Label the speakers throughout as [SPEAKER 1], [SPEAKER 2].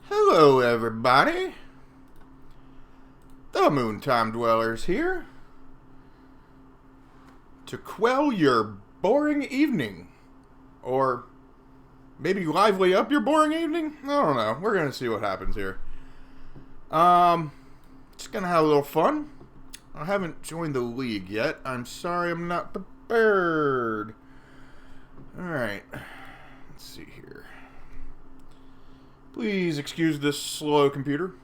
[SPEAKER 1] Hello, everybody. The Moontime Dwellers here to quell your boring evening, or maybe lively up your boring evening. I don't know. We're gonna see what happens here. Just gonna have a little fun. I haven't joined the league yet. I'm sorry, I'm not prepared. All right. Let's see here. Please excuse this slow computer.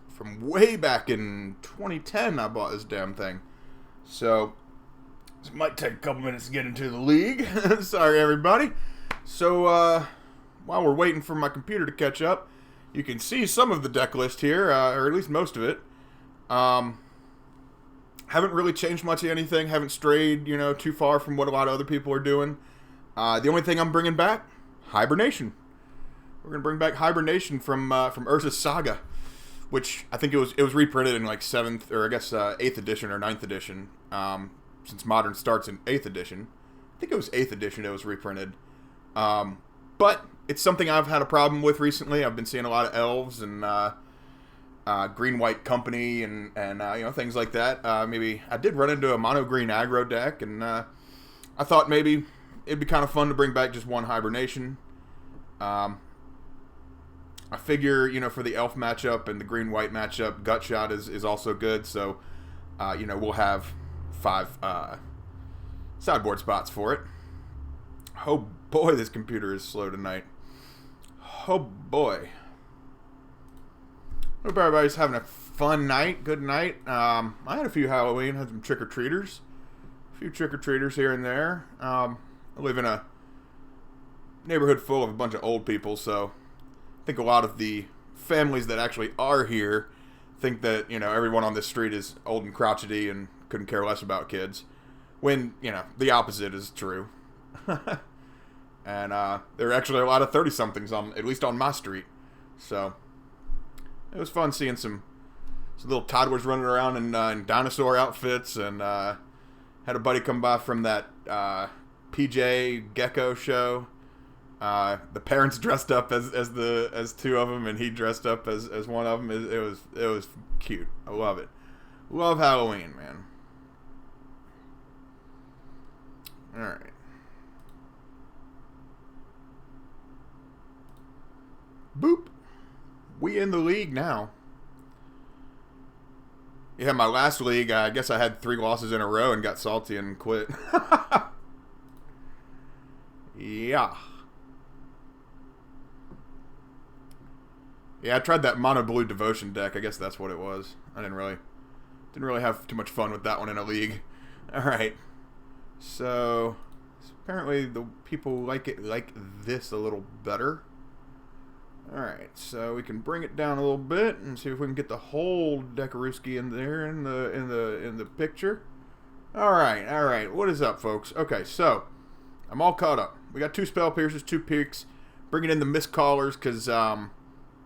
[SPEAKER 1] From way back in 2010, I bought this damn thing. So, this might take a couple minutes to get into the league. Sorry, everybody. So, while we're waiting for my computer to catch up, you can see some of the deck list here, or at least most of it. Haven't really changed much of anything. Haven't strayed, too far from what a lot of other people are doing. The only thing I'm bringing back, Hibernation. We're gonna bring back Hibernation from Urza's Saga, which I think it was reprinted in like 7th or I guess 8th edition or 9th edition. Since Modern starts in 8th edition, I think it was 8th edition it was reprinted. But it's something I've had a problem with recently. I've been seeing a lot of elves and green-white company and things like that. Maybe I did run into a mono-green aggro deck, and I thought maybe it'd be kind of fun to bring back just one Hibernation. I figure, for the elf matchup and the green-white matchup, Gutshot is also good. So, we'll have 5 sideboard spots for it. Oh boy, this computer is slow tonight. Oh boy. Hope everybody's having a fun night, good night. I had a few Halloween, had some trick-or-treaters. A few trick-or-treaters here and there. I live in a neighborhood full of a bunch of old people, so I think a lot of the families that actually are here think that, everyone on this street is old and crotchety and couldn't care less about kids. When, the opposite is true. And there are actually a lot of 30-somethings, at least on my street. So, it was fun seeing some little toddlers running around in dinosaur outfits, and had a buddy come by from that PJ Gecko show. The parents dressed up as 2 of them, and he dressed up as one of them. It was cute. I love it. Love Halloween, man. All right. Boop. We in the league now. Yeah, my last league, I guess I had 3 losses in a row and got salty and quit. Yeah. Yeah, I tried that mono blue devotion deck. I guess that's what it was. I didn't really have too much fun with that one in a league. All right. So apparently the people like it like this a little better. All right, so we can bring it down a little bit and see if we can get the whole Dekaruski in there in the picture. All right. What is up, folks? Okay, so I'm all caught up. We got 2 spell piercers, 2 peaks, bringing in the miscallers because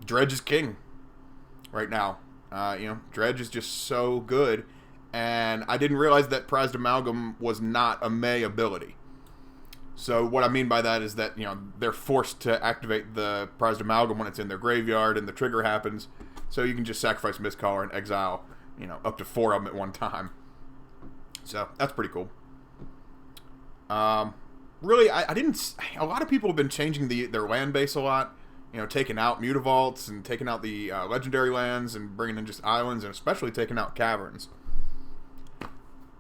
[SPEAKER 1] Dredge is king right now. Dredge is just so good, and I didn't realize that Prized Amalgam was not a May ability. So what I mean by that is that, they're forced to activate the Prized Amalgam when it's in their graveyard and the trigger happens. So you can just sacrifice Mistcaller and exile, up to 4 of them at one time. So that's pretty cool. Really, I didn't... A lot of people have been changing their land base a lot. Taking out Mutavaults and taking out the legendary lands and bringing in just islands, and especially taking out caverns.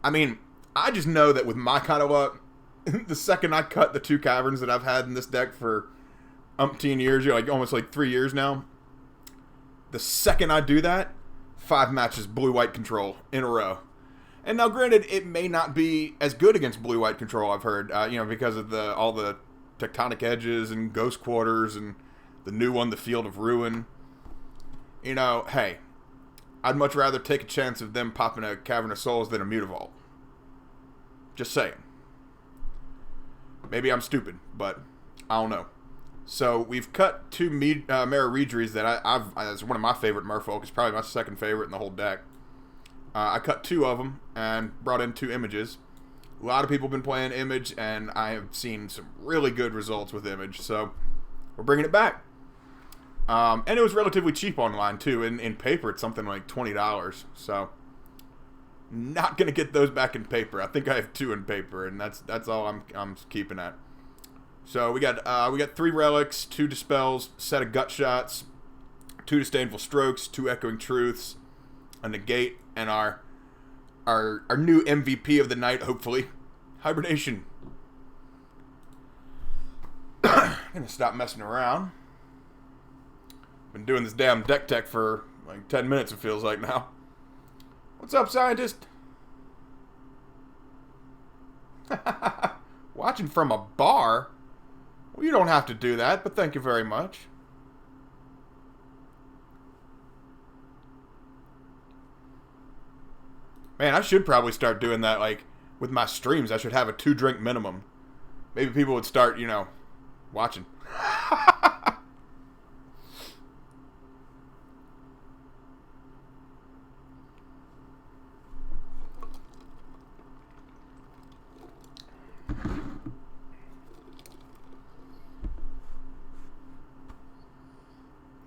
[SPEAKER 1] I mean, I just know that with my kind of luck, the second I cut the 2 caverns that I've had in this deck for umpteen years, almost 3 years now, the second I do that, 5 matches blue-white control in a row. And now, granted, it may not be as good against blue-white control, I've heard, because of all the Tectonic Edges and Ghost Quarters and the new one, the Field of Ruin. Hey, I'd much rather take a chance of them popping a Cavern of Souls than a Mutavault. Just saying. Maybe I'm stupid, but I don't know. So we've cut 2 Mara Reedries that as one of my favorite Merfolk. It's probably my second favorite in the whole deck. I cut 2 of them and brought in 2 images. A lot of people have been playing Image, and I have seen some really good results with Image. So we're bringing it back. And it was relatively cheap online too. In paper, it's something like $20. So, not gonna get those back in paper. I think I have 2 in paper, and that's all I'm keeping at. So we got 3 relics, 2 dispels, set of gut shots, 2 disdainful strokes, 2 echoing truths, a negate, and our new MVP of the night, hopefully, Hibernation. Gonna stop messing around. Been doing this damn deck tech for like 10 minutes, it feels like now. What's up, scientist? Watching from a bar? Well, you don't have to do that, but thank you very much. Man, I should probably start doing that, like, with my streams. I should have a 2-drink minimum. Maybe people would start, watching.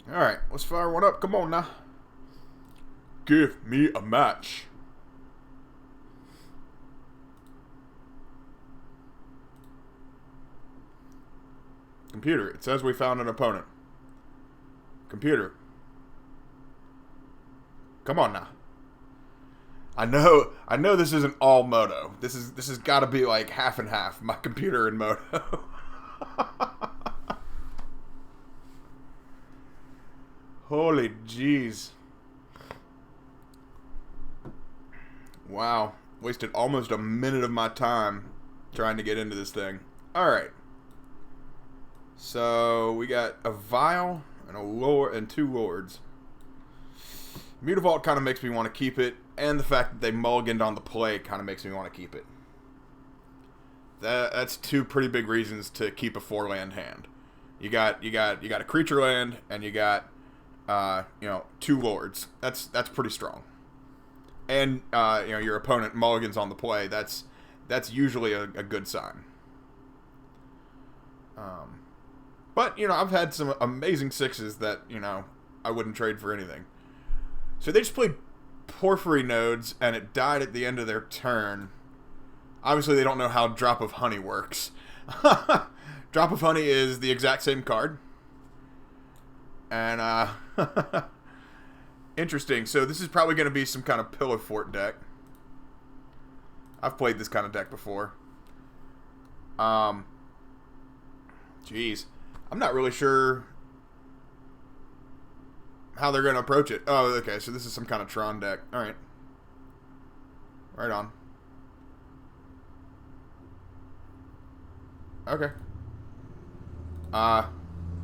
[SPEAKER 1] Alright, let's fire one up. Come on now. Give me a match. Computer, it says we found an opponent. Computer. Come on now. I know this isn't all Moto. This has got to be like half and half. My computer and Moto. Holy jeez. Wow. Wasted almost a minute of my time trying to get into this thing. Alright. So, we got a Vial and a Lord and 2 Lords. Mutavault kind of makes me want to keep it, and the fact that they mulliganed on the play kind of makes me want to keep it. That's 2 pretty big reasons to keep a 4-land hand. You got a creature land, and you got 2 Lords. That's pretty strong. And your opponent mulligans on the play. That's usually a good sign. But I've had some amazing 6s that I wouldn't trade for anything. So they just played Porphyry Nodes, and it died at the end of their turn. Obviously, they don't know how Drop of Honey works. Drop of Honey is the exact same card. And, interesting. So this is probably going to be some kind of Pillow Fort deck. I've played this kind of deck before. Jeez. I'm not really sure how they're going to approach it. Oh, okay. So this is some kind of Tron deck. Alright. Right on. Okay.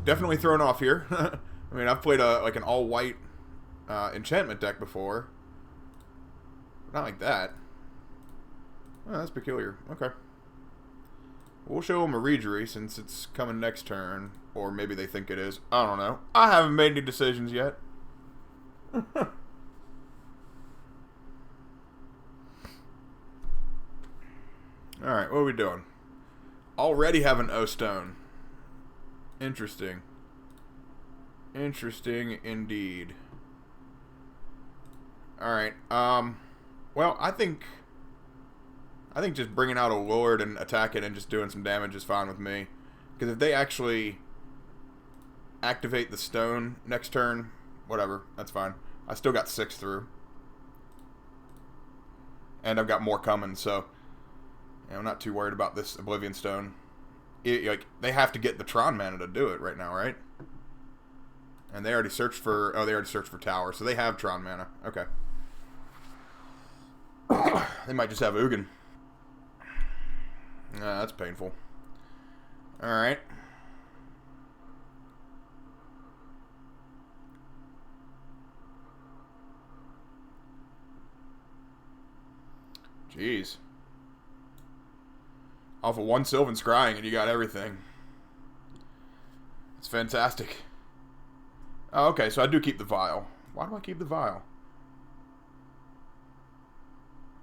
[SPEAKER 1] Definitely thrown off here. I mean, I've played an all-white enchantment deck before. Not like that. Oh, that's peculiar. Okay. We'll show them a Regery since it's coming next turn. Or maybe they think it is. I don't know. I haven't made any decisions yet. Alright, what are we doing? Already have an O-Stone. Interesting. Interesting indeed. Alright, well, I think just bringing out a Lord and attacking and just doing some damage is fine with me. Because if they actually activate the stone next turn, whatever, that's fine. I still got 6 through. And I've got more coming, so I'm not too worried about this Oblivion Stone. They have to get the Tron mana to do it right now, right? And they already searched for Tower, so they have Tron mana. Okay. They might just have Ugin. That's painful. Alright. Jeez. Off of 1 Sylvan Scrying and you got everything. It's fantastic. Oh, okay, so I do keep the Vial. Why do I keep the Vial?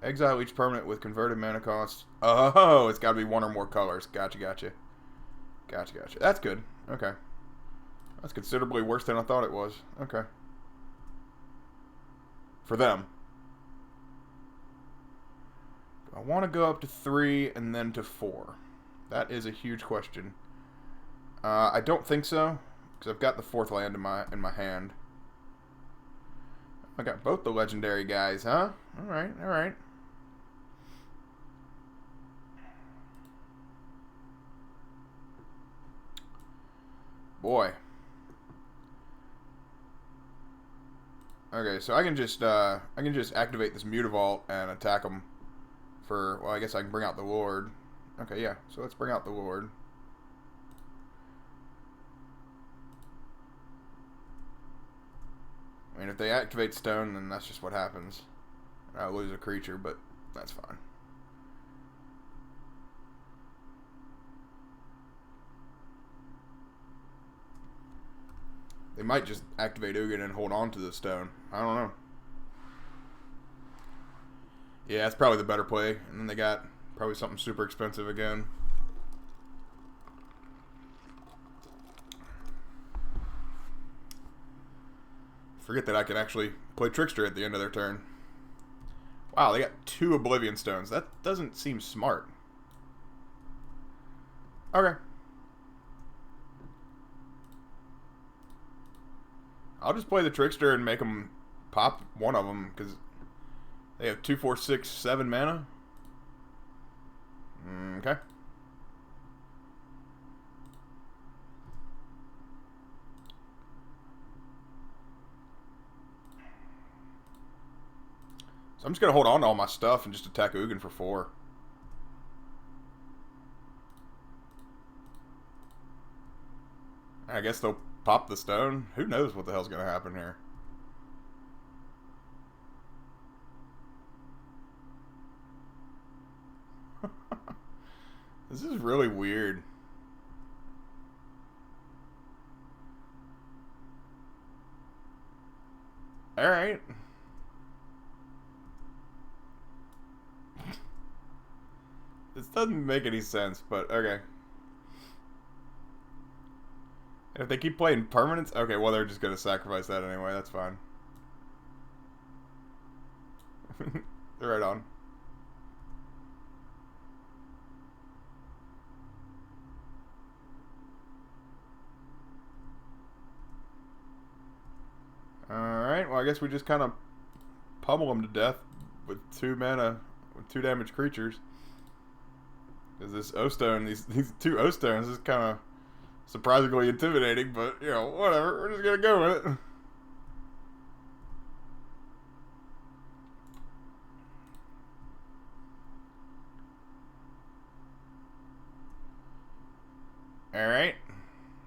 [SPEAKER 1] Exile each permanent with converted mana cost. Oh, it's got to be 1 or more colors. Gotcha. That's good. Okay. That's considerably worse than I thought it was. Okay. For them. I want to go up to 3 and then to 4. That is a huge question. I don't think so, because I've got the 4th land in my hand. I got both the legendary guys, huh? Alright, alright. Boy. Okay, so I can just activate this Mutavault and attack them for, well, I guess I can bring out the Lord. Okay, yeah, so let's bring out the Lord. I mean, if they activate stone, then that's just what happens. I'll lose a creature, but that's fine. They might just activate Ugin and hold on to the stone. I don't know. Yeah, that's probably the better play. And then they got probably something super expensive again. Forget that I can actually play Trickster at the end of their turn. Wow, they got 2 Oblivion Stones. That doesn't seem smart. Okay. I'll just play the Trickster and make them pop one of them, because they have 2, 4, 6, 7 mana. Okay. So I'm just going to hold on to all my stuff and just attack Ugin for 4. I guess they'll pop the stone. Who knows what the hell's going to happen here. This is really weird. Alright. This doesn't make any sense, but okay. And if they keep playing permanents, okay, well, they're just going to sacrifice that anyway. That's fine. They're right on. Alright, well, I guess we just kind of pummel them to death with 2 mana, with 2 damaged creatures. Because this O-Stone, these 2 O-Stones is kind of surprisingly intimidating, but, you know, whatever. We're just going to go with it. Alright.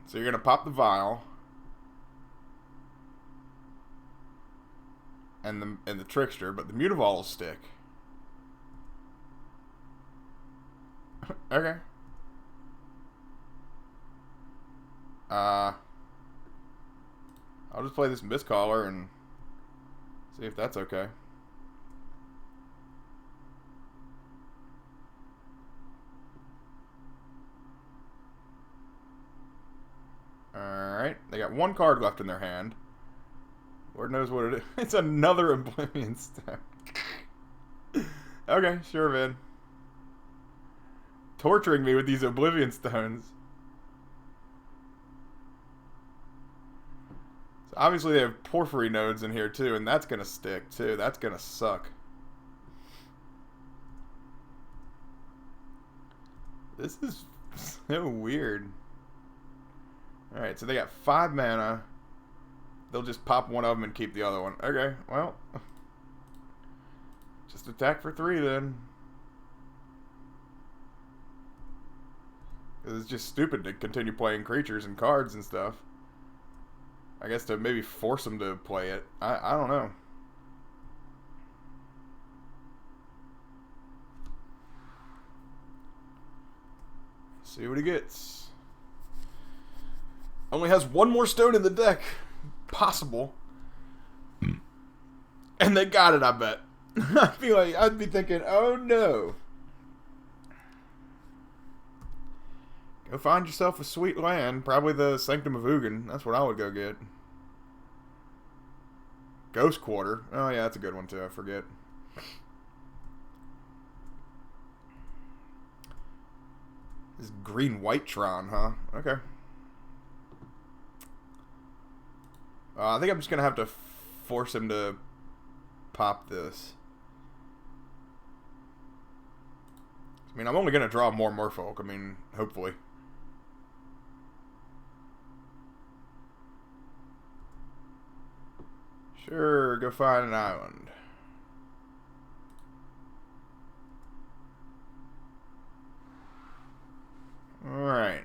[SPEAKER 1] So you're going to pop the vial. And the Trickster, but the Mutavault will stick. Okay. I'll just play this Mistcaller and see if that's okay. Alright, they got 1 card left in their hand. Lord knows what it is. It's another Oblivion Stone. Okay, sure, man. Torturing me with these Oblivion Stones. So obviously they have Porphyry nodes in here too, and that's gonna stick too. That's gonna suck. This is so weird. Alright, so they got 5 mana. They'll just pop one of them and keep the other one. Okay, well. Just attack for 3 then. It's just stupid to continue playing creatures and cards and stuff. I guess to maybe force them to play it. I don't know. See what he gets. Only has 1 more stone in the deck. Possible. And they got it, I bet. I feel like I'd be thinking, oh no. Go find yourself a sweet land. Probably the Sanctum of Ugin. That's what I would go get. Ghost Quarter. Oh, yeah, that's a good one, too. I forget. This is green-white Tron, huh? Okay. I think I'm just going to have to force him to pop this. I mean, I'm only going to draw more Merfolk. I mean, hopefully. Sure, go find an island. Alright.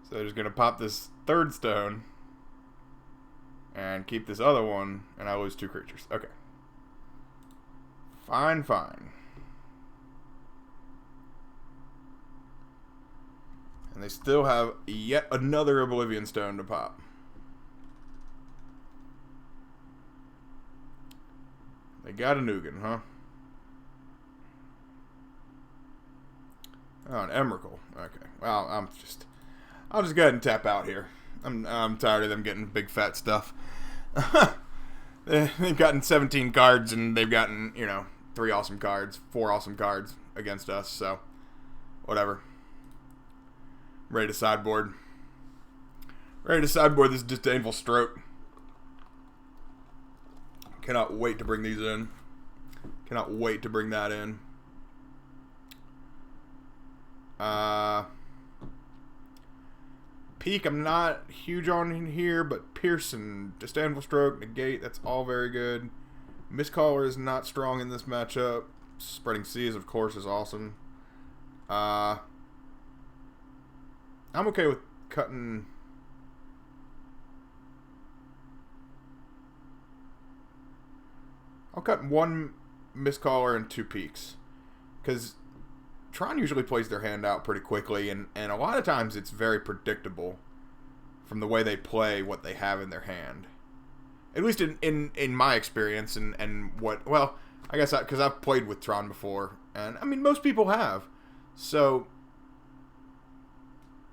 [SPEAKER 1] So they're just going to pop this third stone and keep this other one, and I lose 2 creatures. Okay. Fine, fine. And they still have yet another Oblivion Stone to pop. They got a Ugin, huh? Oh, an Emrakul. Okay. Well, I'll just go ahead and tap out here. I'm tired of them getting big fat stuff. They've gotten 17 cards, and they've gotten, 3 awesome cards, 4 awesome cards against us, so whatever. Ready to sideboard. Ready to sideboard this Disdainful Stroke. Cannot wait to bring these in. Cannot wait to bring that in. Peak, I'm not huge on in here, but Pearson, Disdainful Stroke, Negate, that's all very good. Mistcaller is not strong in this matchup. Spreading Seas, of course, is awesome. I'm okay with cutting... I'll cut 1 Mistcaller and 2 Peaks. Because Tron usually plays their hand out pretty quickly, and a lot of times it's very predictable from the way they play what they have in their hand. At least in my experience, and what, well, I guess because I've played with Tron before, and I mean, most people have. So,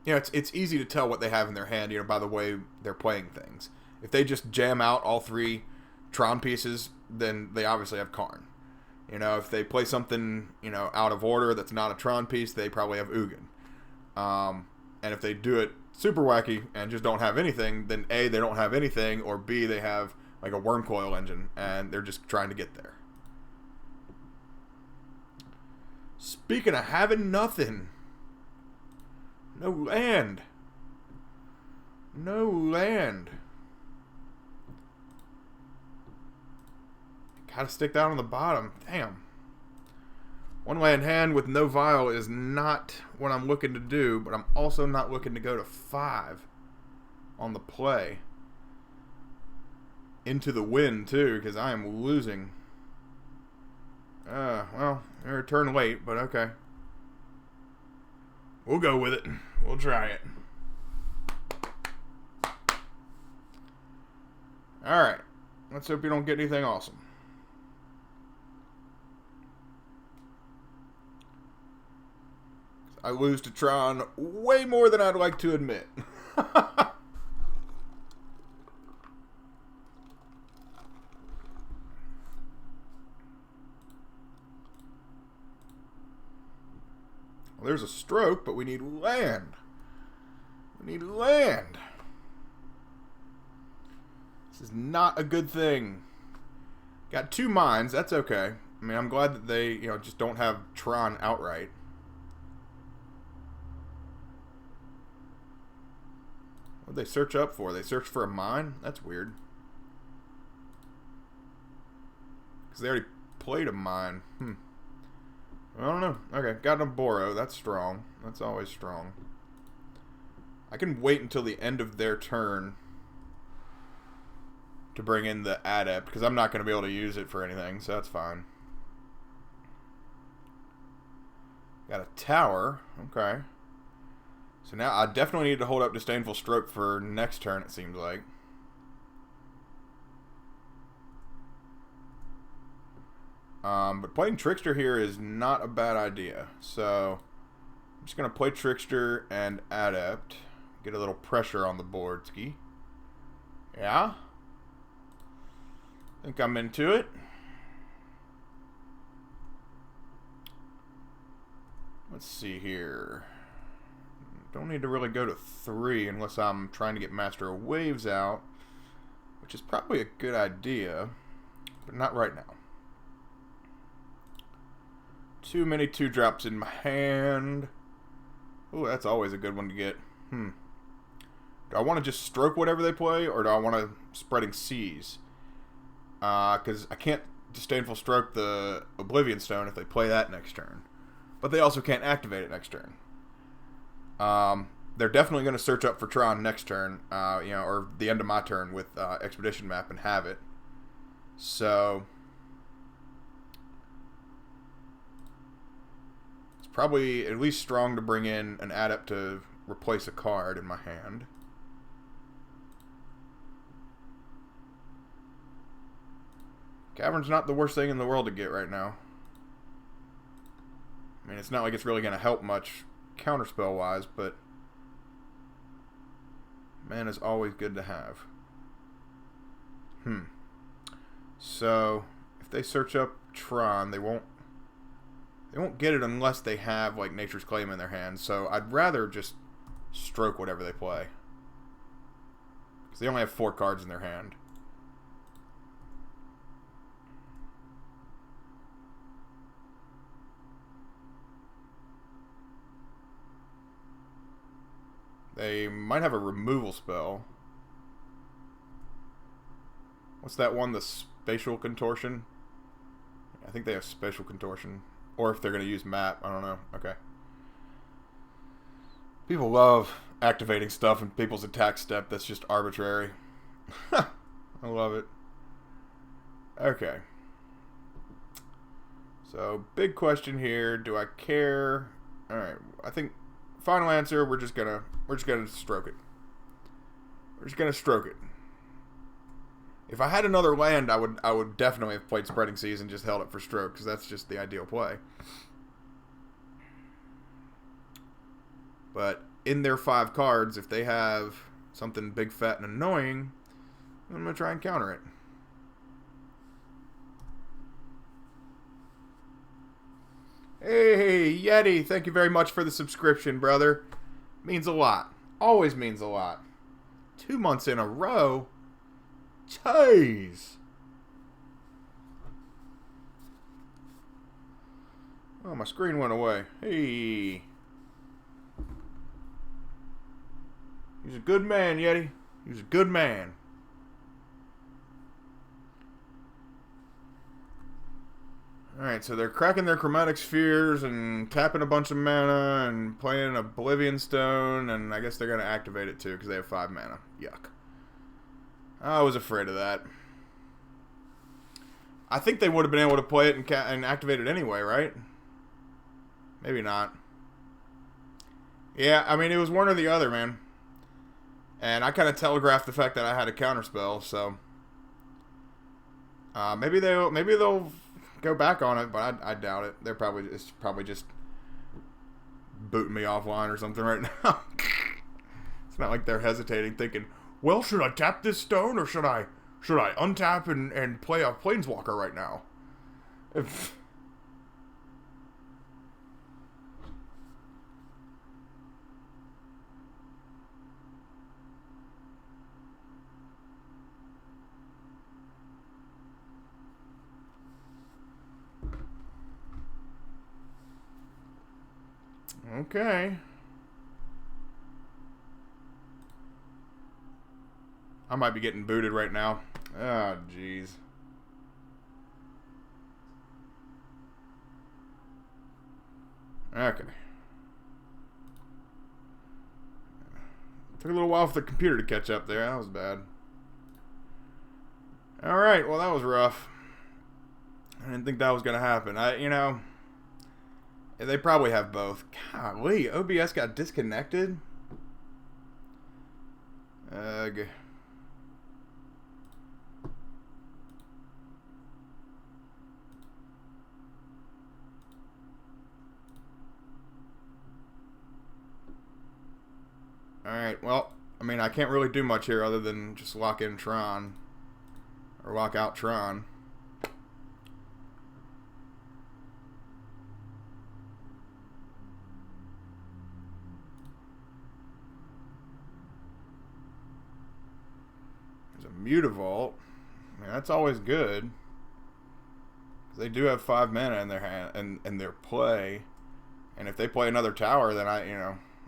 [SPEAKER 1] it's easy to tell what they have in their hand, by the way they're playing things. If they just jam out all 3 Tron pieces, then they obviously have Karn. If they play something, out of order that's not a Tron piece, they probably have Ugin. And if they do it super wacky and just don't have anything, then A, they don't have anything, or B, they have like a Wormcoil Engine, and they're just trying to get there. Speaking of having nothing. No land. No land. Gotta stick down on the bottom. Damn. 1 land hand with no vial is not what I'm looking to do, but I'm also not looking to go to 5 on the play. Into the wind, too, because I am losing. Well, I return late, but okay. We'll go with it. We'll try it. Alright. Let's hope you don't get anything awesome. I lose to Tron way more than I'd like to admit. Well, there's a stroke, but we need land. We need land. This is not a good thing. Got 2 mines. That's okay. I mean, I'm glad that they, just don't have Tron outright. What did they search up for? They searched for a mine? That's weird. Because they already played a mine. I don't know. Okay, got an Boro. That's strong. That's always strong. I can wait until the end of their turn to bring in the Adept, because I'm not going to be able to use it for anything, so that's fine. Got a tower. Okay. So now I definitely need to hold up Disdainful Stroke for next turn, it seems like. But playing Trickster here is not a bad idea. So I'm just going to play Trickster and Adept. Get a little pressure on the board, ski. Yeah? Think I'm into it. Let's see here. Don't need to really go to 3 unless I'm trying to get Master of Waves out, which is probably a good idea, but not right now. Too many 2-drops in my hand. Ooh, that's always a good one to get. Do I want to just stroke whatever they play, or do I want to Spreading Seas? Because I can't Disdainful Stroke the Oblivion Stone if they play that next turn. But they also can't activate it next turn. They're definitely going to search up for Tron next turn, you know, or the end of my turn with Expedition Map and have it. So it's probably at least strong to bring in an Adept to replace a card in my hand. Cavern's not the worst thing in the world to get right now. I mean, it's not like it's really going to help much counterspell-wise, but man, is always good to have. So if they search up Tron, they won't get it unless they have like Nature's Claim in their hand. So I'd rather just stroke whatever they play, because they only have 4 cards in their hand. They might have a removal spell. What's that one? The Spatial Contortion? I think they have Spatial Contortion. Or if they're going to use Map. I don't know. Okay. People love activating stuff in people's attack step that's just arbitrary. I love it. Okay. So, big question here. Do I care? Alright. I think final answer, we're just gonna stroke it. We're just gonna stroke it. If I had another land, I would definitely have played Spreading Seas and just held it for stroke, because that's just the ideal play. But in their 5 cards, if they have something big, fat, and annoying, I'm gonna try and counter it. Hey, Yeti, thank you very much for the subscription, brother. Means a lot. Always means a lot. 2 months in a row? Jeez. Oh, my screen went away. Hey. He's a good man, Yeti. He's a good man. Alright, so they're cracking their Chromatic Spheres and tapping a bunch of mana and playing Oblivion Stone, and I guess they're going to activate it too because they have 5 mana. Yuck. I was afraid of that. I think they would have been able to play it and activate it anyway, right? Maybe not. Yeah, I mean, it was one or the other, man. And I kind of telegraphed the fact that I had a counterspell, so maybe they'll go back on it, but I doubt it. It's probably just booting me offline or something right now. It's not like they're hesitating, thinking, well, should I tap this stone or should I untap and play a Planeswalker right now? Okay. I might be getting booted right now. Oh, jeez. Okay. Took a little while for the computer to catch up there. That was bad. Alright, well, that was rough. I didn't think that was going to happen. They probably have both. Golly, OBS got disconnected? Ugh. Alright, well, I mean, I can't really do much here other than just lock in Tron. Or lock out Tron. There's a Mutavault. I mean, that's always good. They do have 5 mana in their hand, in their play. And if they play another tower, then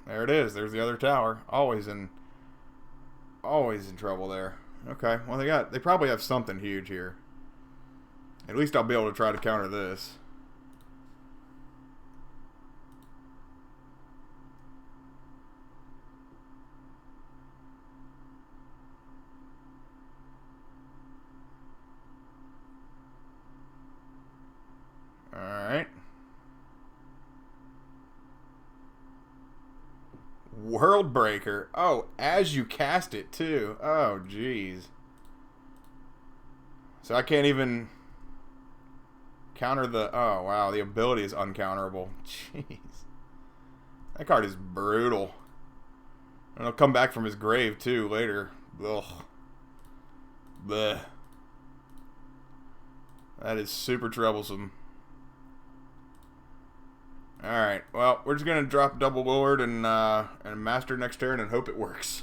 [SPEAKER 1] there it is. There's the other tower. Always in trouble there. Okay. Well, they probably have something huge here. At least I'll be able to try to counter this. All right. World Breaker. Oh, as you cast it, too. Oh, jeez. So I can't even counter the... Oh, wow. The ability is uncounterable. Jeez. That card is brutal. And he'll come back from his grave, too, later. Ugh. Blech. That is super troublesome. Alright, well, we're just going to drop Double Lord and Master next turn and hope it works.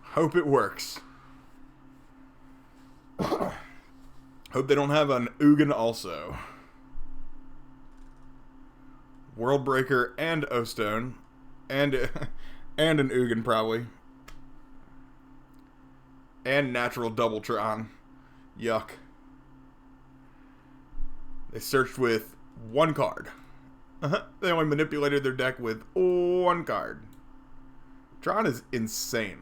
[SPEAKER 1] Hope it works. Hope they don't have an Ugin also. World Breaker and O-Stone. And an Ugin probably. And natural Double Tron. Yuck. They searched with 1 card. They only manipulated their deck with 1 card. Tron is insane.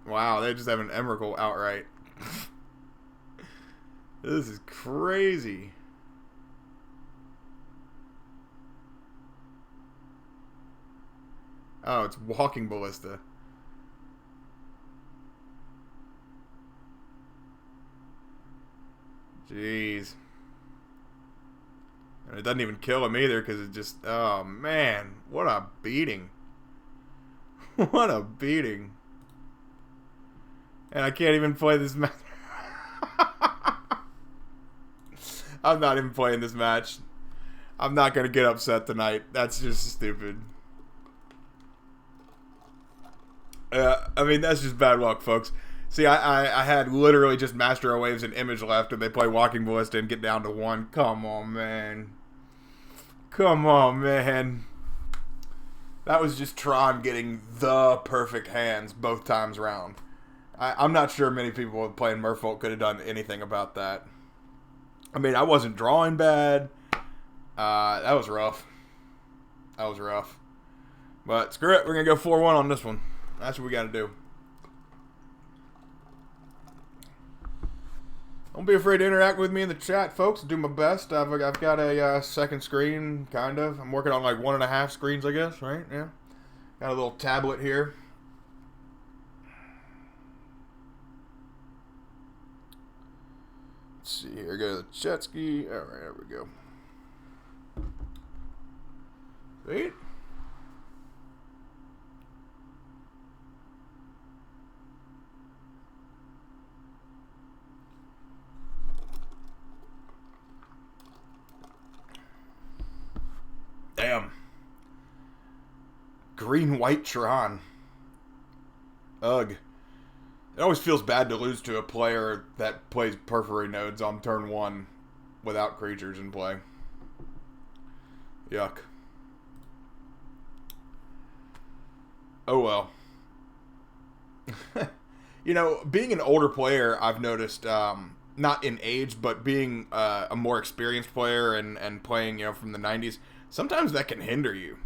[SPEAKER 1] Wow, they just have an Emrakul outright. This is crazy. Oh, it's Walking Ballista. Jeez. And it doesn't even kill him either because it just... Oh, man. What a beating. What a beating. And I can't even play this match. I'm not even playing this match. I'm not going to get upset tonight. That's just stupid. I mean, that's just bad luck, folks. See, I had literally just Master of Waves and Image left, and they play Walking Ballista and get down to 1. Come on, man. Come on, man. That was just Tron getting the perfect hands both times round. I'm not sure many people playing Merfolk could have done anything about that. I mean, I wasn't drawing bad. That was rough. That was rough. But screw it. We're going to go 4-1 on this one. That's what we got to do. Don't be afraid to interact with me in the chat, folks. I'll do my best. I've got a second screen, kind of. I'm working on like 1.5 screens, I guess, right? Yeah. Got a little tablet here. Let's see here. Go to the chat ski. All right, there we go. Sweet. Damn. Green-white Tron. Ugh. It always feels bad to lose to a player that plays Periphery Nodes on turn 1 without creatures in play. Yuck. Oh well. You know, being an older player, I've noticed, not in age, but being a more experienced player and playing, from the 90s, sometimes that can hinder you.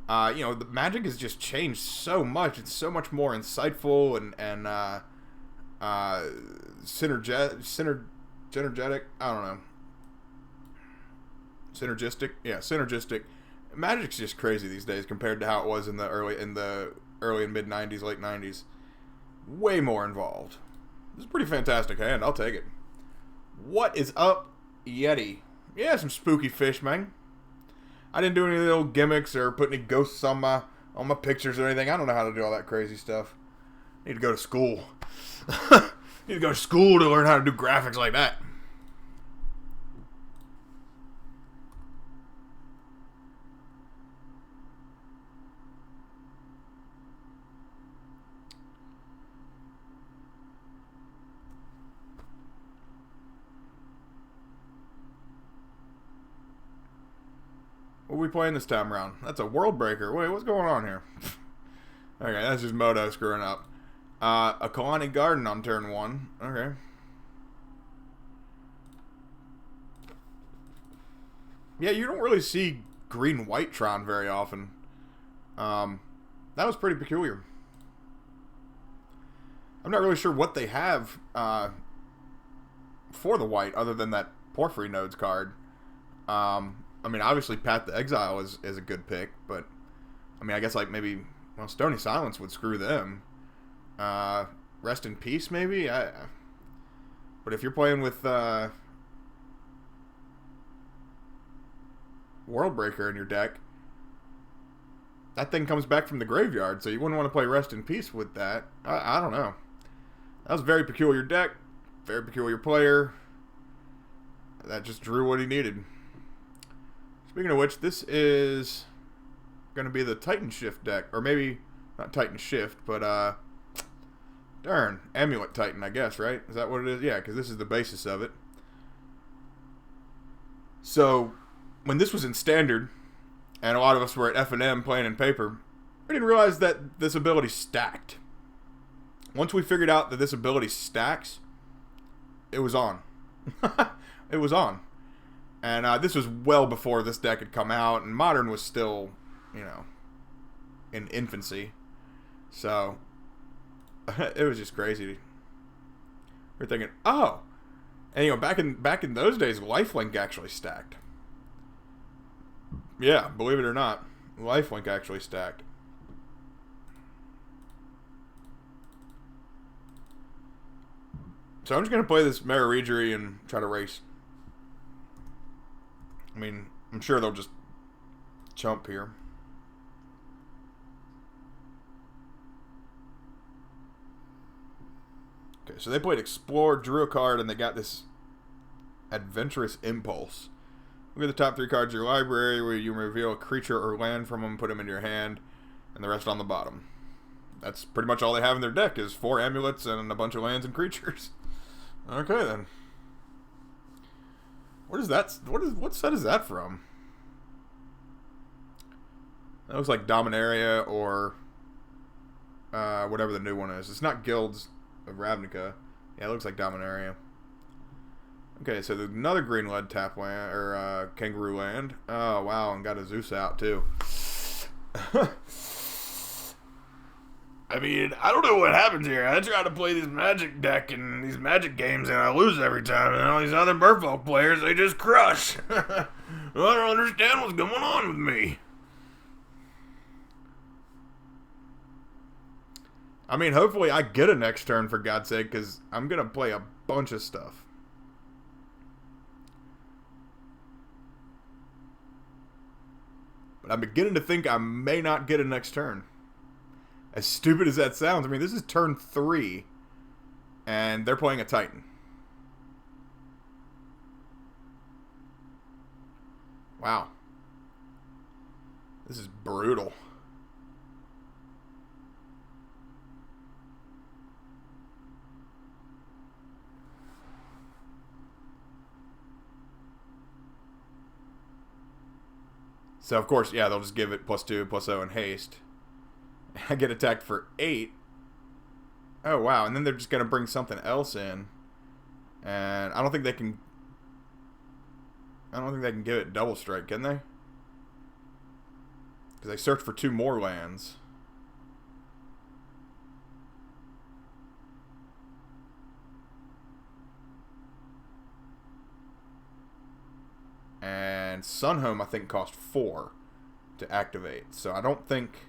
[SPEAKER 1] The Magic has just changed so much. It's so much more insightful and uh, synergetic. I don't know. Synergistic. Yeah, synergistic. Magic's just crazy these days compared to how it was in the early and mid '90s, late '90s. Way more involved. This is a pretty fantastic hand. I'll take it. What is up, Yeti? Yeah, some spooky fish, man. I didn't do any little gimmicks or put any ghosts on my pictures or anything. I don't know how to do all that crazy stuff. Need to go to school. Need to go to school to learn how to do graphics like that. What are we playing this time around? That's a World Breaker. Wait, what's going on here? Okay, that's just Moto screwing up. A Kalani Garden on turn 1. Okay. Yeah, you don't really see green-white Tron very often. That was pretty peculiar. I'm not really sure what they have for the white other than that Porphyry Nodes card. I mean, obviously, Path to Exile is a good pick, but I mean, I guess like maybe Stony Silence would screw them. Rest in Peace, maybe. But if you're playing with World Breaker in your deck, that thing comes back from the graveyard, so you wouldn't want to play Rest in Peace with that. I don't know. That was a very peculiar deck, very peculiar player. That just drew what he needed. Speaking of which, this is going to be the Titan Shift deck. Or maybe, not Titan Shift, but, darn, Amulet Titan, I guess, right? Is that what it is? Yeah, because this is the basis of it. So, when this was in Standard, and a lot of us were at F&M playing in Paper, we didn't realize that this ability stacked. Once we figured out that this ability stacks, it was on. It was on. And this was well before this deck had come out, and Modern was still, you know, in infancy. So, it was just crazy. We're thinking, oh, and you know, back in those days, Lifelink actually stacked. Yeah, believe it or not, Lifelink actually stacked. So I'm just gonna play this Mararegery and try to race. I mean, I'm sure they'll just chump here. Okay, so they played Explore, drew a card, and they got this Adventurous Impulse. Look at the top 3 cards of your library, where you reveal a creature or land from them, put them into your hand, and the rest on the bottom. That's pretty much all they have in their deck, is 4 amulets and a bunch of lands and creatures. Okay, then. What is that? What set is that from? That looks like Dominaria or whatever the new one is. It's not Guilds of Ravnica. Yeah, it looks like Dominaria. Okay, so there's another green lead tap land or Kangaroo land. Oh wow, and got a Zeus out too. I mean, I don't know what happens here. I try to play this Magic deck and these Magic games, and I lose every time. And all these other Merfolk players, they just crush. I don't understand what's going on with me. I mean, hopefully I get a next turn, for God's sake, because I'm going to play a bunch of stuff. But I'm beginning to think I may not get a next turn. As stupid as that sounds, I mean, this is turn 3, and they're playing a Titan. Wow. This is brutal. So, of course, yeah, they'll just give it +2, +0, and haste. I get attacked for 8. Oh, wow. And then they're just going to bring something else in. And I don't think they can give it double strike, can they? Because they search for 2 more lands. And Sunhome, I think, cost 4 to activate. So I don't think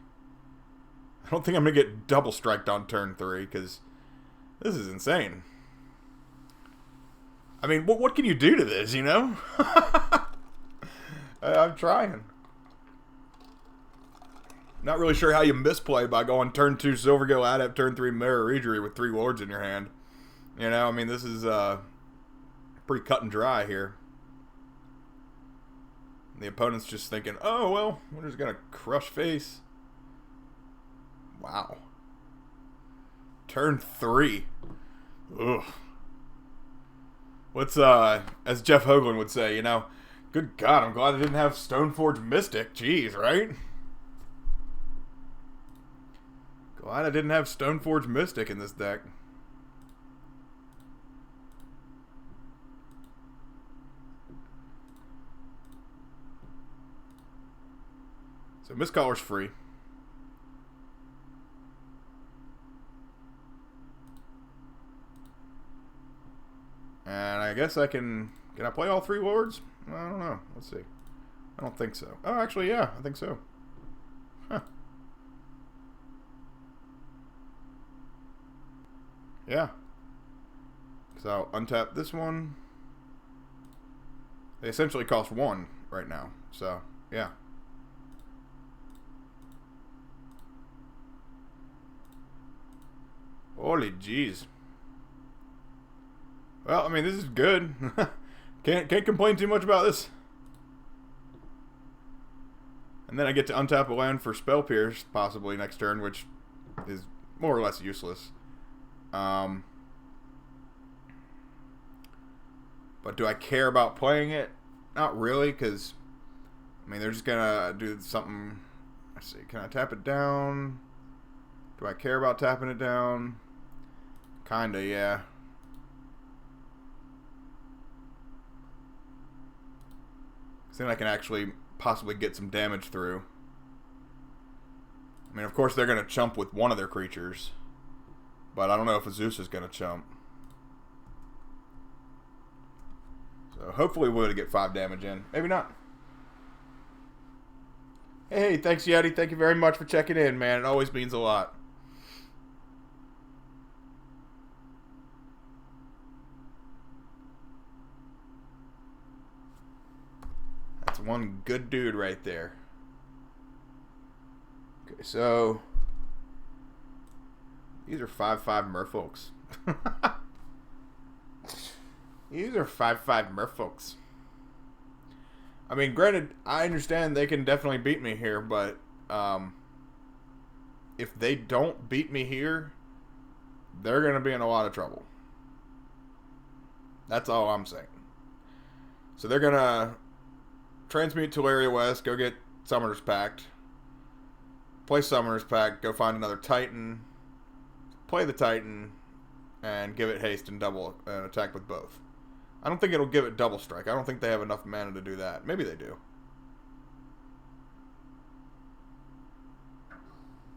[SPEAKER 1] I'm gonna get double striked on turn 3, because this is insane. I mean, what can you do to this, you know? I'm trying. Not really sure how you misplay by going turn 2 Silvergill Adept, turn 3 Mirror Regery with 3 Lords in your hand. You know, I mean, this is pretty cut and dry here. The opponent's just thinking, oh, well, we're just going to crush face. Wow. Turn 3. Ugh. What's, as Jeff Hoagland would say, you know, good God, I'm glad I didn't have Stoneforge Mystic. Jeez, right? Glad I didn't have Stoneforge Mystic in this deck. So Mistcaller's free. And I guess I can I play all 3 Lords? I don't know. Let's see. I don't think so. Oh, actually, yeah, I think so. Huh. Yeah. So I'll untap this one. They essentially cost 1 right now. So, yeah. Holy jeez. Well, I mean, this is good. Can't complain too much about this. And then I get to untap a land for Spell Pierce, possibly next turn, which is more or less useless. But do I care about playing it? Not really, because, I mean, they're just gonna do something. Let's see, can I tap it down? Do I care about tapping it down? Kinda, yeah. Then I can actually possibly get some damage through. I mean, of course, they're going to chump with one of their creatures. But I don't know if Azusa is going to chump. So hopefully we're going to get 5 damage in. Maybe not. Hey, thanks, Yeti. Thank you very much for checking in, man. It always means a lot. That's one good dude right there. Okay, so these are 5/5 Merfolks. These are 5/5 Merfolks. I mean, granted, I understand they can definitely beat me here, but if they don't beat me here, they're going to be in a lot of trouble. That's all I'm saying. So they're going to transmute Teleria West, go get Summoner's Pact, play Summoner's Pact, go find another Titan, play the Titan, and give it haste and double and attack with both. I don't think it'll give it double strike. I don't think they have enough mana to do that. Maybe they do.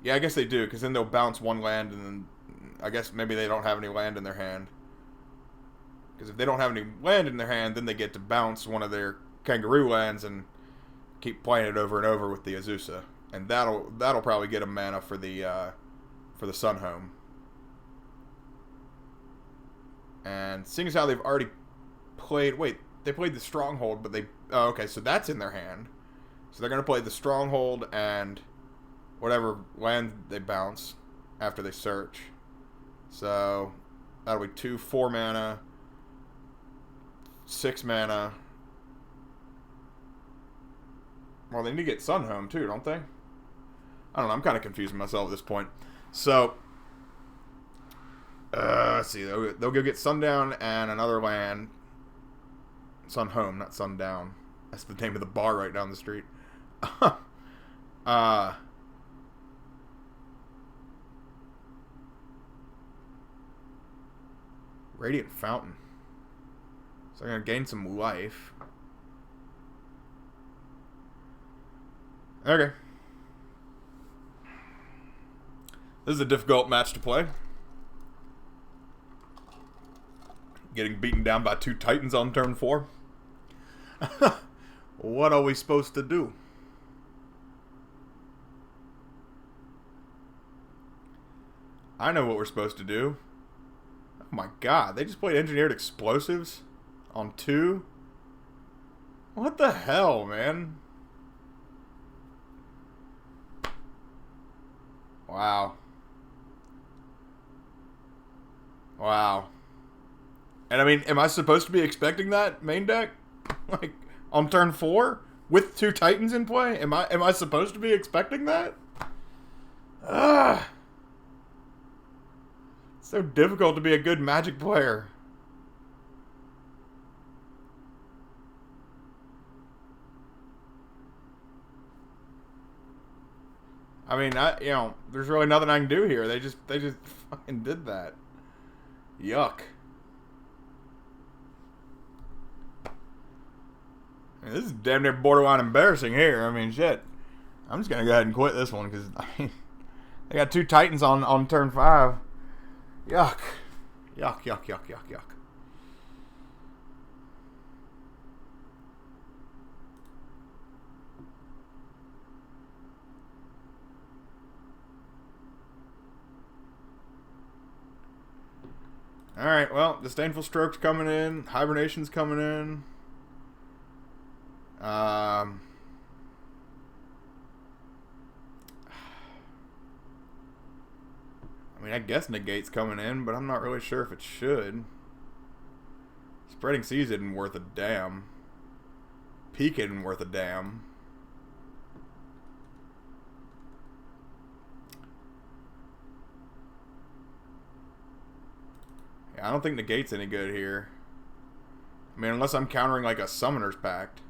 [SPEAKER 1] Yeah, I guess they do, because then they'll bounce one land, and then I guess maybe they don't have any land in their hand. Because if they don't have any land in their hand, then they get to bounce one of their Kangaroo lands and keep playing it over and over with the Azusa. And that'll probably get them mana for the Sunhome. And seeing as how they've already played... Wait, they played the Stronghold, but they... Oh, okay, so that's in their hand. So they're going to play the Stronghold and whatever land they bounce after they search. So that'll be 2 4 mana, 6 mana. Well, they need to get Sunhome too, don't they? I don't know, I'm kind of confusing myself at this point. So... let's see. They'll go get Sundown and another land. Sunhome, not Sundown. That's the name of the bar right down the street. Radiant Fountain. So I'm going to gain some life. Okay. This is a difficult match to play. Getting beaten down by 2 Titans on turn 4. What are we supposed to do? I know what we're supposed to do. Oh my god, they just played engineered explosives on 2? What the hell, man? Wow. Wow. And I mean, am I supposed to be expecting that main deck? Like, on turn 4? With 2 Titans in play? Am I supposed to be expecting that? Ugh. It's so difficult to be a good Magic player. I mean, there's really nothing I can do here. They just fucking did that. Yuck. I mean, this is damn near borderline embarrassing here. I mean, shit. I'm just gonna go ahead and quit this one because I mean, they got 2 Titans on turn 5. Yuck. Yuck, yuck, yuck, yuck, yuck. Alright, well, Disdainful Stroke's coming in. Hibernation's coming in. I mean, I guess Negate's coming in, but I'm not really sure if it should. Spreading Seas isn't worth a damn. Peak isn't worth a damn. Yeah, I don't think Negate's any good here. I mean, unless I'm countering like a Summoner's Pact.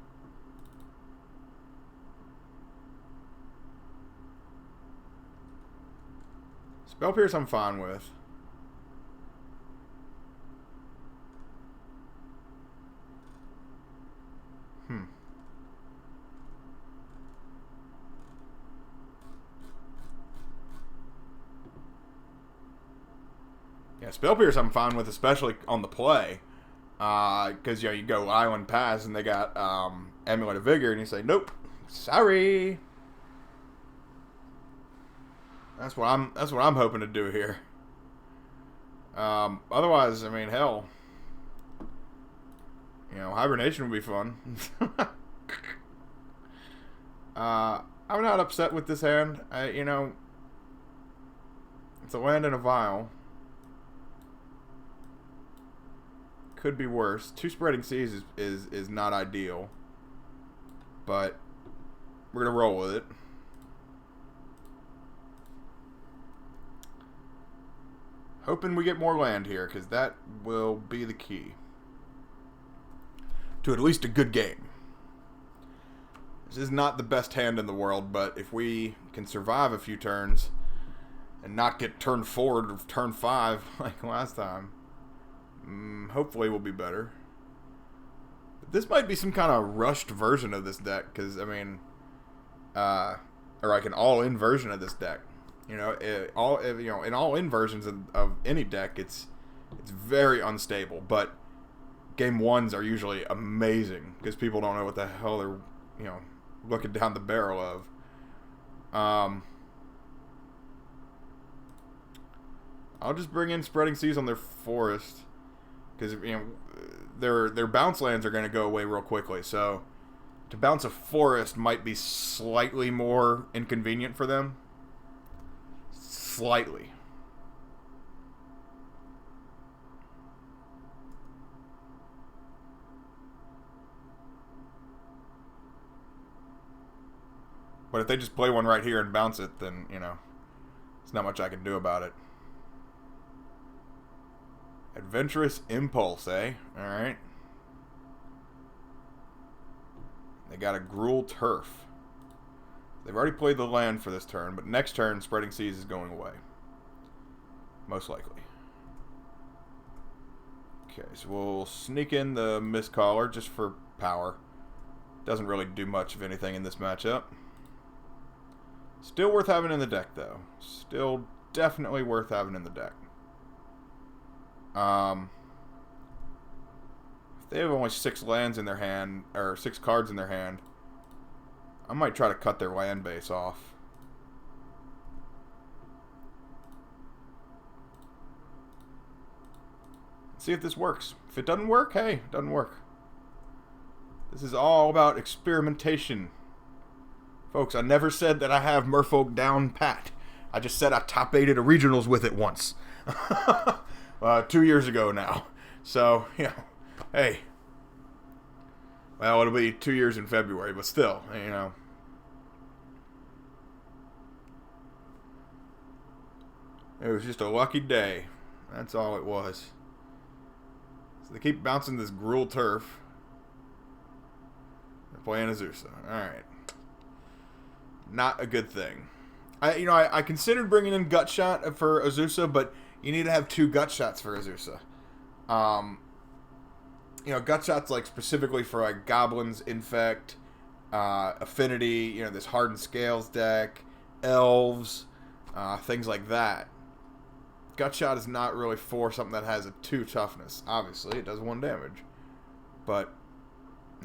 [SPEAKER 1] Spell Pierce I'm fine with. Yeah, Spell Pierce I'm fine with, especially on the play. Because, you go Island Pass and they got Amulet of Vigor and you say, nope, sorry. That's what I'm hoping to do here. Otherwise, I mean, hell. Hibernation would be fun. I'm not upset with this hand. It's a land in a vial. Could be worse. 2 Spreading Seas is not ideal. But we're going to roll with it. Hoping we get more land here, because that will be the key to at least a good game. This is not the best hand in the world, but if we can survive a few turns and not get turned forward or turn 5 like last time, hopefully we'll be better. But this might be some kind of rushed version of this deck, because, I mean, or like an all-in version of this deck. In all-in versions of any deck, it's very unstable. But game 1s are usually amazing because people don't know what the hell they're looking down the barrel of. I'll just bring in Spreading Seas on their forest because their bounce lands are going to go away real quickly. So to bounce a forest might be slightly more inconvenient for them. Slightly. But if they just play one right here and bounce it, then, there's not much I can do about it. Adventurous Impulse, eh? Alright. They got a Gruul Turf. They've already played the land for this turn, but next turn, Spreading Seas is going away. Most likely. Okay, so we'll sneak in the Mistcaller just for power. Doesn't really do much of anything in this matchup. Still worth having in the deck, though. Still definitely worth having in the deck. If they have only 6 lands in their hand, or 6 cards in their hand. I might try to cut their land base off. See if this works. If it doesn't work, hey, it doesn't work. This is all about experimentation. Folks, I never said that I have Merfolk down pat. I just said I top 8'd a regionals with it once. 2 years ago now. So, yeah. Hey. Well, it'll be 2 years in February, but still, you know. It was just a lucky day. That's all it was. So they keep bouncing this Gruul turf. They're playing Azusa. Alright. Not a good thing. I considered bringing in Gutshot for Azusa, but you need to have 2 Gutshots for Azusa. Gutshot's like specifically for like Goblins, Infect, Affinity, this Hardened Scales deck, Elves, things like that. Gutshot is not really for something that has a 2 toughness. Obviously, it does 1 damage. But,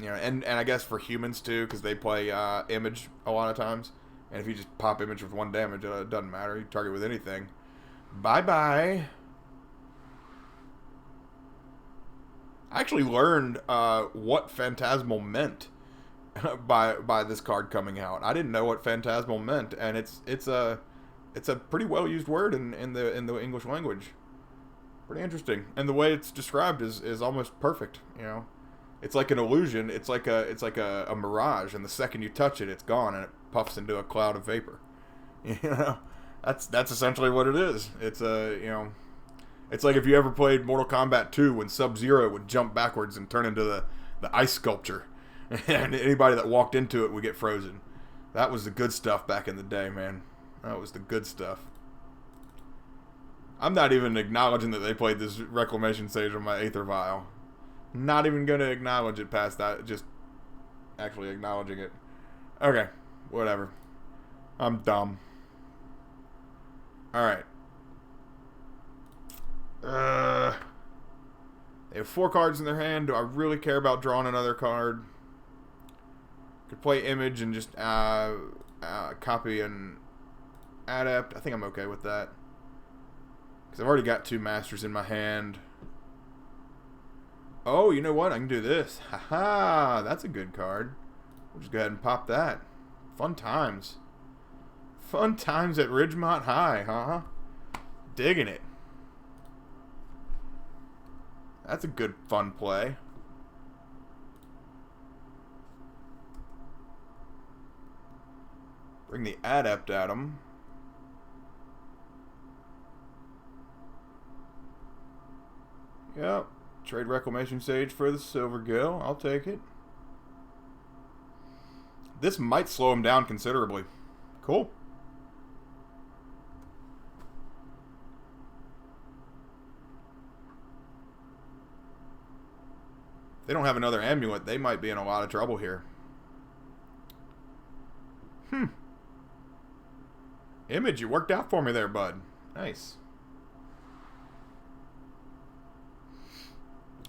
[SPEAKER 1] and I guess for humans too, because they play Image a lot of times. And if you just pop Image with 1 damage, it doesn't matter. You target with anything. Bye-bye. I actually learned what Phantasmal meant by this card coming out. I didn't know what Phantasmal meant, and it's a pretty well used word in the English language. Pretty interesting, and the way it's described is almost perfect. It's like an illusion. It's like a mirage, and the second you touch it, it's gone, and it puffs into a cloud of vapor. That's essentially what it is. It's it's like if you ever played Mortal Kombat 2 when Sub-Zero would jump backwards and turn into the ice sculpture. And anybody that walked into it would get frozen. That was the good stuff back in the day, man. That was the good stuff. I'm not even acknowledging that they played this Reclamation Sage on my Aether Vial. Not even going to acknowledge it past that. Just actually acknowledging it. Okay, whatever. I'm dumb. Alright. They have 4 cards in their hand. Do I really care about drawing another card? Could play Image and just copy an Adept. I think I'm okay with that. Because I've already got 2 Masters in my hand. Oh, you know what? I can do this. Haha, that's a good card. We'll just go ahead and pop that. Fun times. Fun times at Ridgemont High, huh? Digging it. That's a good fun play. Bring the Adept at him. Yep. Trade Reclamation Sage for the Silvergill. I'll take it. This might slow him down considerably. Cool. If they don't have another amulet, they might be in a lot of trouble here. Image, you worked out for me there, bud. Nice.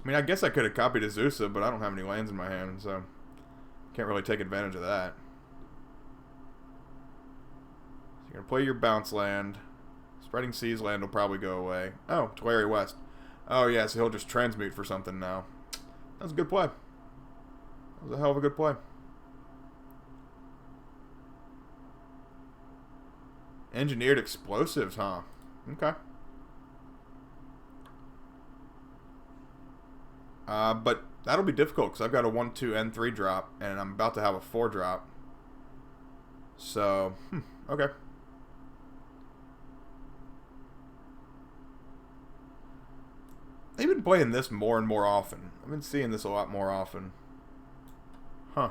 [SPEAKER 1] I mean, I guess I could have copied Azusa, but I don't have any lands in my hand, so can't really take advantage of that. So you're going to play your bounce land. Spreading Seas land will probably go away. Oh, Tulare West. Oh, yeah, so he'll just transmute for something now. That was a good play. That was a hell of a good play. Engineered explosives, huh? Okay. But that'll be difficult because I've got a 1, 2, and 3 drop, and I'm about to have a 4 drop. So, okay. They've been playing this more and more often. I've been seeing this a lot more often. Huh.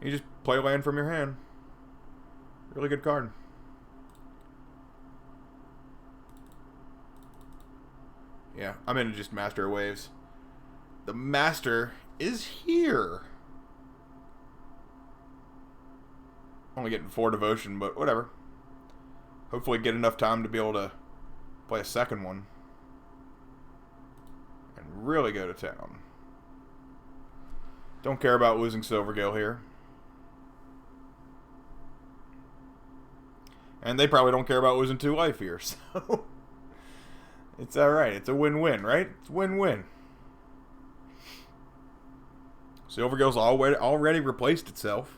[SPEAKER 1] You just play land from your hand. Really good card. Yeah, I'm into just Master of Waves. The Master is here. Only getting 4 Devotion, but whatever. Hopefully get enough time to be able to play a second one. And really go to town. Don't care about losing Silvergill here. And they probably don't care about losing 2 life here, so... It's alright. It's a win-win, right? It's win-win. Silvergill's already replaced itself.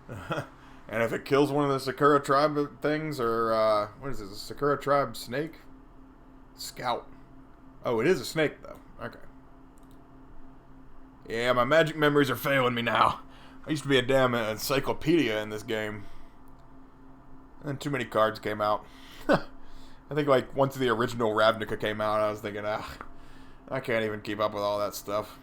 [SPEAKER 1] And if it kills one of the Sakura tribe things, or, what is it? A Sakura tribe snake? Scout. Oh, it is a snake, though. Okay. Yeah, my magic memories are failing me now. I used to be a damn encyclopedia in this game. And then too many cards came out. I think, like, once the original Ravnica came out, I was thinking, I can't even keep up with all that stuff.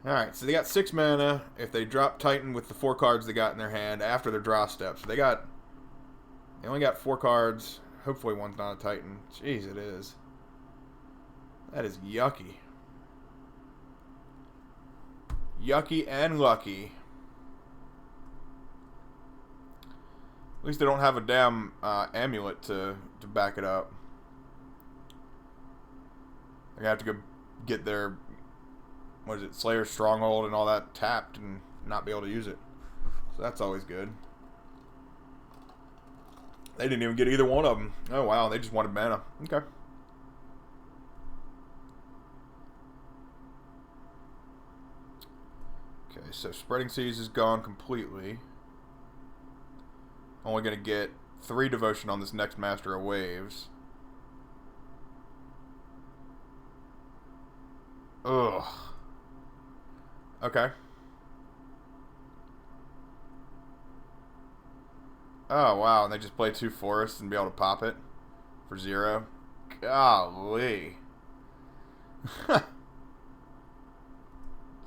[SPEAKER 1] Alright, so they got 6 mana if they drop Titan with the 4 cards they got in their hand after their draw step. So they only got 4 cards. Hopefully one's not a Titan. Jeez, it is. That is yucky. Yucky and lucky. At least they don't have a damn amulet to back it up. They're gonna have to go get their, what is it, Slayer's Stronghold and all that tapped and not be able to use it. So that's always good. They didn't even get either one of them. Oh wow, they just wanted mana. Okay. Okay, so Spreading Seas is gone completely. Only going to get 3 devotion on this next Master of Waves. Ugh. Okay. Oh, wow. And they just play 2 forests and be able to pop it for 0. Golly.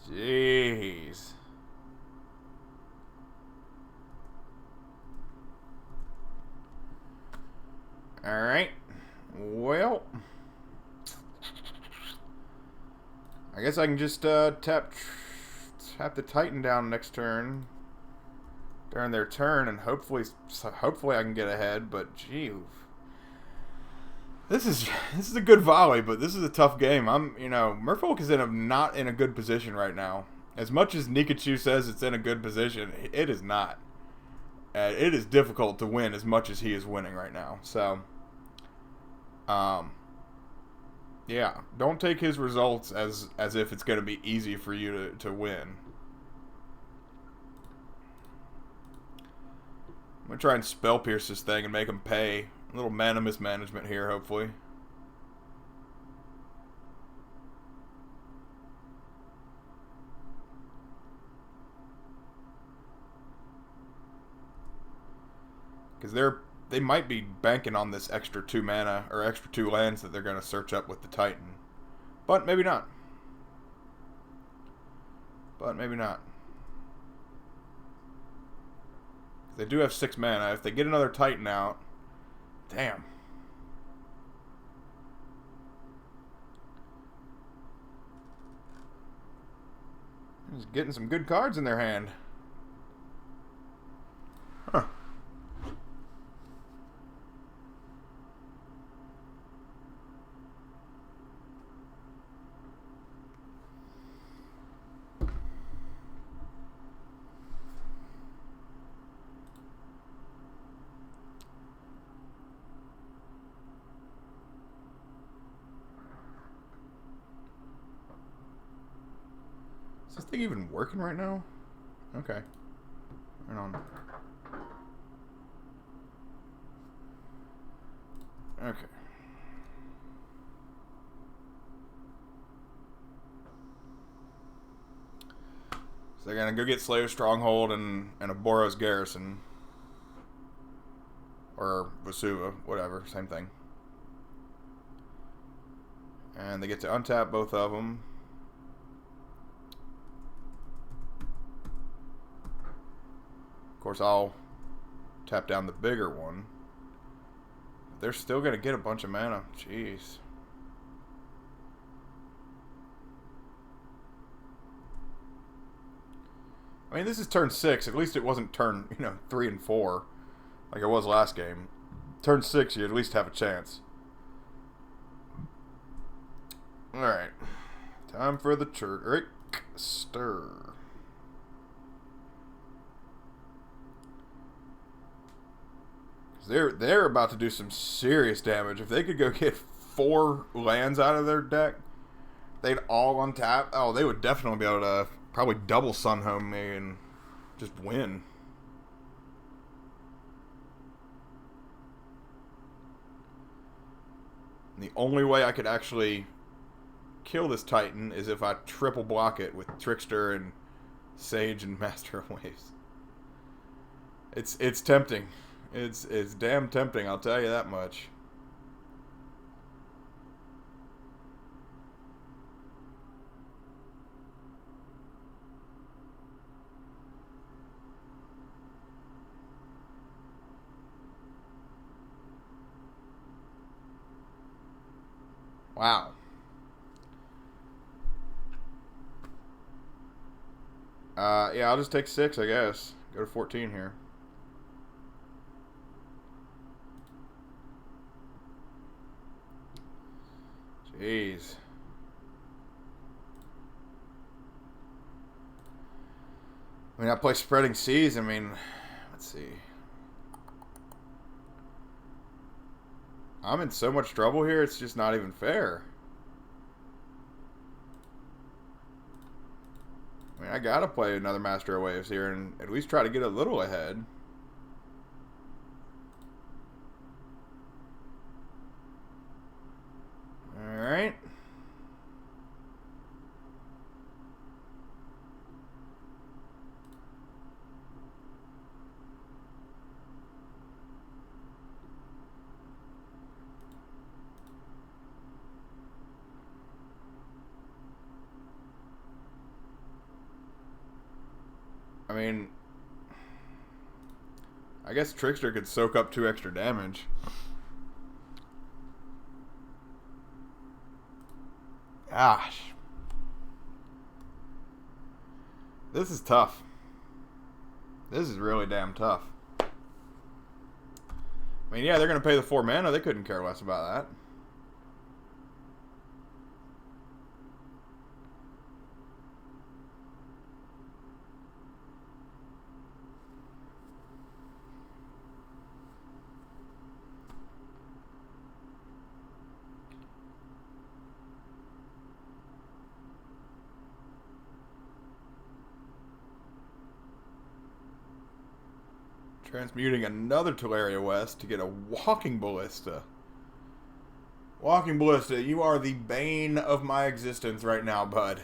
[SPEAKER 1] Jeez. Alright. Well. I guess I can just tap the Titan down next turn. During their turn, and hopefully I can get ahead, but gee. This is a good volley, but this is a tough game. Merfolk is not in a good position right now. As much as Nikachu says it's in a good position, it is not. It is difficult to win as much as he is winning right now. So, yeah, don't take his results as if it's going to be easy for you to win. I'm going to try and Spell Pierce this thing and make him pay. A little mana mismanagement here, hopefully. Because they might be banking on this extra 2 mana, or extra 2 lands that they're going to search up with the Titan. But maybe not. They do have 6 mana. If they get another Titan out, damn. He's getting some good cards in their hand. Huh. Is this thing even working right now? Okay. Right on. Okay. So they're gonna go get Slayer's Stronghold and a Boros Garrison. Or Vesuva, whatever, same thing. And they get to untap both of them. Of course, I'll tap down the bigger one. They're still going to get a bunch of mana. Jeez. I mean, this is turn 6. At least it wasn't turn, 3 and 4. Like it was last game. Turn 6, you at least have a chance. Alright. Time for the trickster. They're about to do some serious damage. If they could go get 4 lands out of their deck, they'd all untap. Oh, they would definitely be able to probably double Sun Home me and just win. And the only way I could actually kill this Titan is if I triple block it with Trickster and Sage and Master of Waves. It's tempting. It's damn tempting, I'll tell you that much. Wow. Yeah, I'll just take 6, I guess. Go to 14 here. Jeez. I mean, I play Spreading Seas. I mean, let's see. I'm in so much trouble here, it's just not even fair. I mean, I gotta play another Master of Waves here and at least try to get a little ahead. Alright. I mean, I guess Trickster could soak up 2 extra damage. Gosh. This is tough. This is really damn tough. I mean, yeah, they're going to pay the 4 mana. They couldn't care less about that. Transmuting another Teleria West to get a Walking Ballista. Walking Ballista, you are the bane of my existence right now, bud.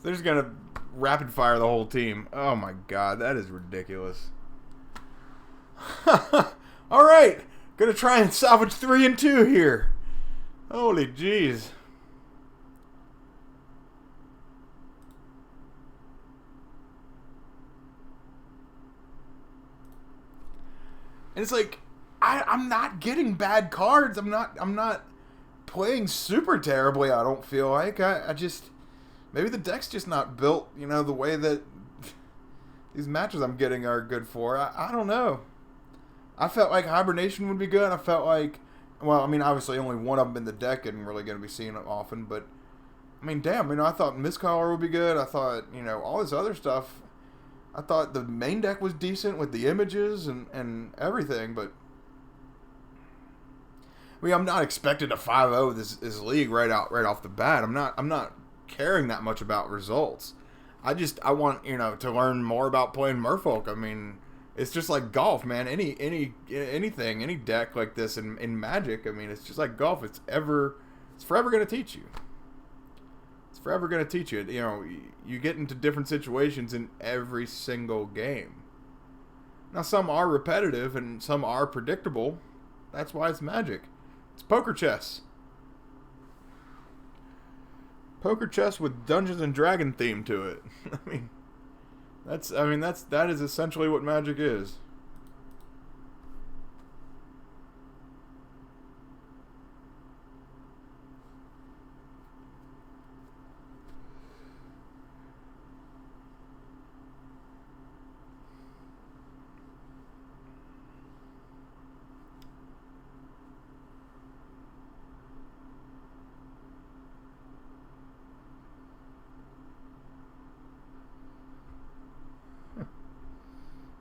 [SPEAKER 1] They're just gonna rapid fire the whole team. Oh my god, that is ridiculous. Alright, gonna try and salvage 3 and 2 here. Holy jeez. And it's like, I'm not getting bad cards. I'm not playing super terribly, I don't feel like. I just, maybe the deck's just not built, you know, the way that these matches I'm getting are good for. I don't know. I felt like Hibernation would be good. I felt like, well, I mean, obviously only one of them in the deck isn't really going to be seen often, but, I mean, damn, you know, I thought Mistcaller would be good. I thought, you know, all this other stuff. I thought the main deck was decent with the images and everything, but I mean, I'm not expecting to 5-0 this league right off the bat. I'm not caring that much about results. I want, you know, to learn more about playing Merfolk. I mean, it's just like golf, man. Anything, any deck like this in Magic, I mean, it's just like golf. It's forever going to teach you. It's forever going to teach you. You know, you get into different situations in every single game. Now, some are repetitive and some are predictable. That's why it's Magic. It's poker chess. Poker chess with Dungeons and Dragon theme to it. that is essentially what Magic is.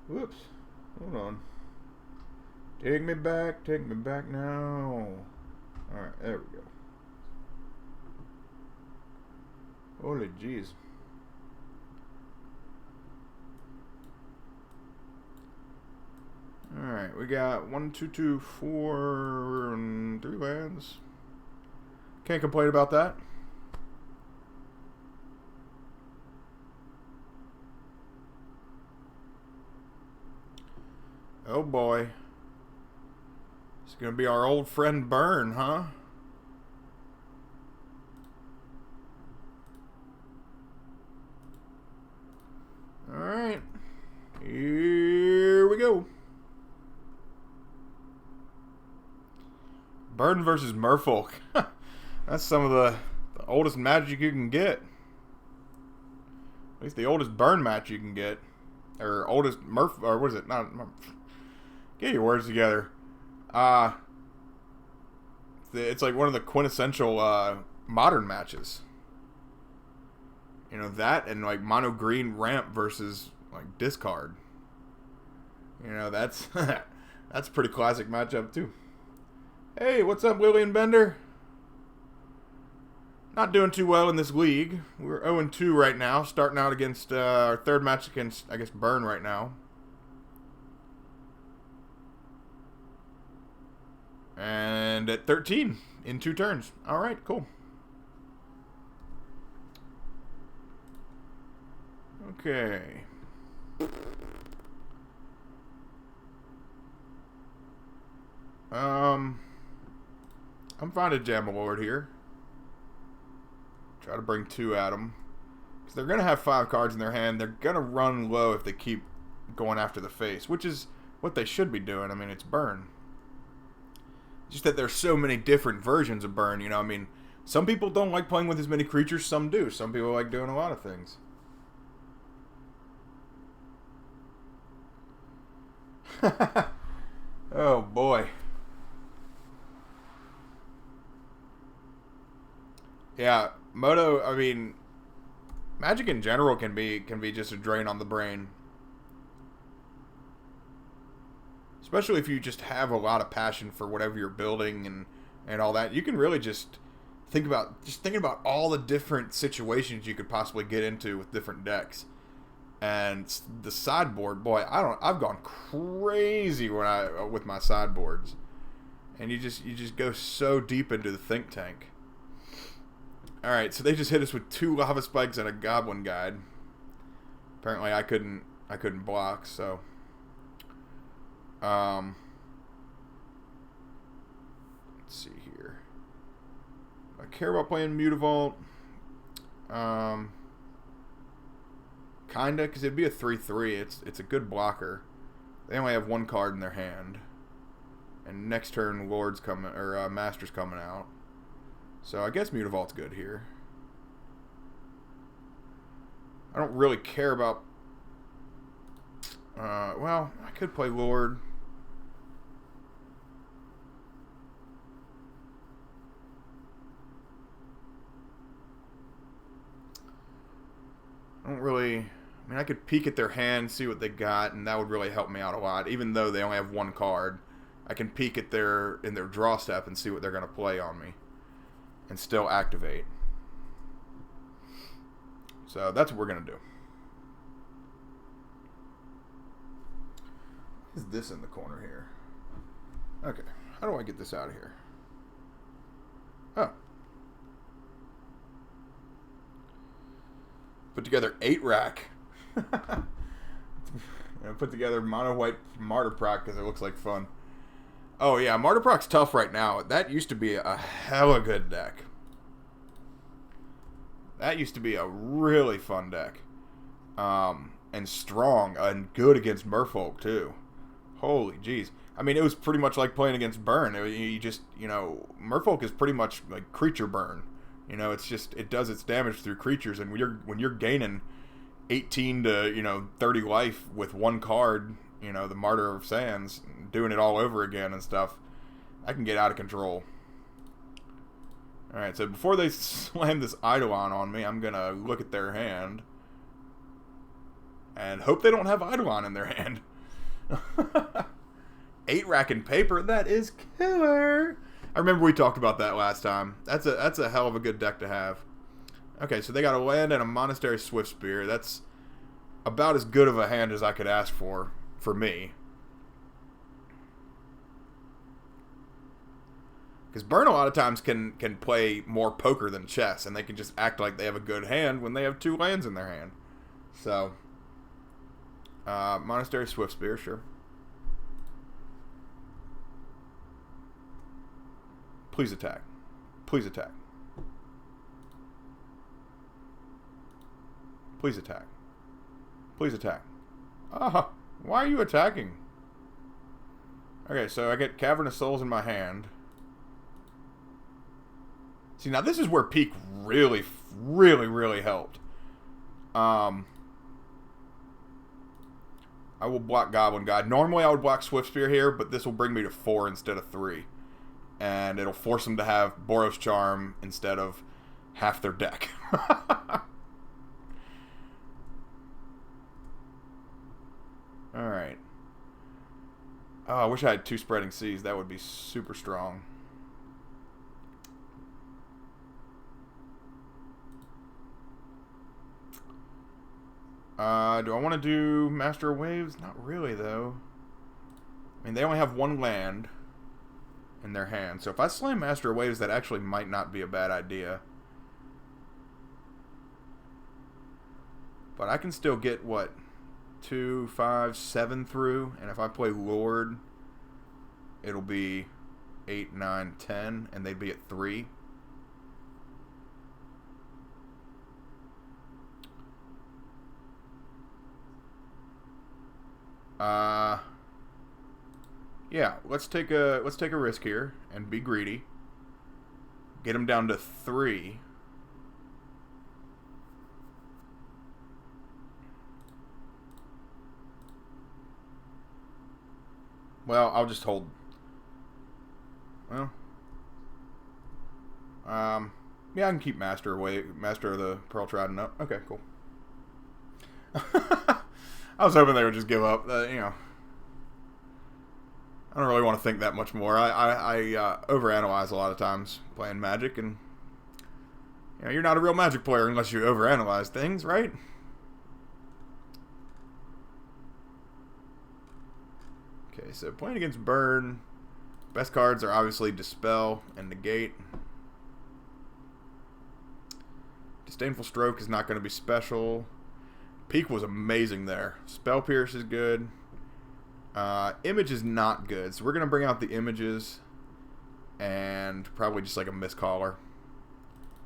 [SPEAKER 1] Whoops. Hold on. Take me back now. Alright, there we go. Holy jeez. Alright, we got 1, 2, 2, 4, and 3 lands. Can't complain about that. Oh boy. It's gonna be our old friend Burn, huh? Alright. Here we go. Burn versus Merfolk. That's some of the oldest magic you can get. At least the oldest burn match you can get. Or oldest or what is it? Not get your words together. It's like one of the quintessential modern matches. You know, that and like mono green ramp versus like discard. You know, that's that's a pretty classic matchup too. Hey, what's up, Lillian Bender? Not doing too well in this league. We're 0-2 right now, starting out against our third match against, I guess, Burn right now. And at 13 in 2 turns. All right, cool. Okay. I'm fine to jam a Lord here. Try to bring 2 at them. Because they're going to have 5 cards in their hand. They're going to run low if they keep going after the face. Which is what they should be doing. I mean, it's Burn. Just that there's so many different versions of Burn, you know. I mean, some people don't like playing with as many creatures. Some do. Some people like doing a lot of things. Oh, boy. Yeah, Moto, I mean, Magic in general can be just a drain on the brain. Especially if you just have a lot of passion for whatever you're building and all that. You can really just thinking about all the different situations you could possibly get into with different decks. And the sideboard, boy, I've gone crazy with my sideboards. And you just go so deep into the think tank. Alright, so they just hit us with 2 lava spikes and a goblin guide. Apparently I couldn't block, so let's see here. I care about playing Mutavault. Kinda, because it'd be a 3/3. It's a good blocker. They only have 1 card in their hand. And next turn Lord's coming, or Master's coming out. So I guess Mutavault's good here. I don't really care about... well, I could play Lord. I don't really... I mean, I could peek at their hand, see what they got, and that would really help me out a lot. Even though they only have 1 card, I can peek at their draw step and see what they're going to play on me. And still activate. So that's what we're going to do. What is this in the corner here? Okay. How do I get this out of here? Oh. Put together 8 rack. Put together mono white Martyr Proc because it looks like fun. Oh yeah, Martyr Proc's tough right now. That used to be a hella good deck. That used to be a really fun deck. And strong and good against Merfolk too. Holy jeez. I mean, it was pretty much like playing against Burn. You just, you know, Merfolk is pretty much like creature burn. You know, it's just, it does its damage through creatures, and when you're gaining 18 to 30 life with 1 card, you know, the Martyr of Sands, doing it all over again and stuff, I can get out of control. Alright, so before they slam this Eidolon on me, I'm gonna look at their hand and hope they don't have Eidolon in their hand. 8 rack and paper. That is killer. I remember we talked about that last time. That's a hell of a good deck to have. Okay, so they got a land and a Monastery Swiftspear. That's about as good of a hand as I could ask for me. Because Burn a lot of times can play more poker than chess, and they can just act like they have a good hand when they have 2 lands in their hand. So, Monastery Swiftspear, sure. Please attack. Please attack. Please attack. Please attack. Ah, why are you attacking? Okay, so I get Cavern of Souls in my hand. See, now this is where Peak really, really, really helped. I will block Goblin God. Normally I would block Swiftspear here, but this will bring me to 4 instead of 3. And it'll force them to have Boros Charm instead of half their deck. Alright. Oh, I wish I had 2 Spreading Seas. That would be super strong. Do I want to do Master of Waves? Not really, though. I mean, they only have 1 land in their hand. So if I slam Master of Waves, that actually might not be a bad idea. But I can still get, what, 2, 5, 7 through. And if I play Lord, it'll be 8, 9, 10. And they'd be at 3. Yeah, let's take a risk here and be greedy. Get him down to 3. Well, I'll just hold. Well, yeah, I can keep Master of the Pearl Trident up. Okay, cool. I was hoping they would just give up. You know, I don't really want to think that much more. I overanalyze a lot of times playing Magic, and you know, you're not a real Magic player unless you overanalyze things, right? Okay, so playing against Burn, best cards are obviously Dispel and Negate. Disdainful Stroke is not going to be special. Peak was amazing there. Spell Pierce is good. Image is not good, so we're going to bring out the images and probably just like a Mistcaller,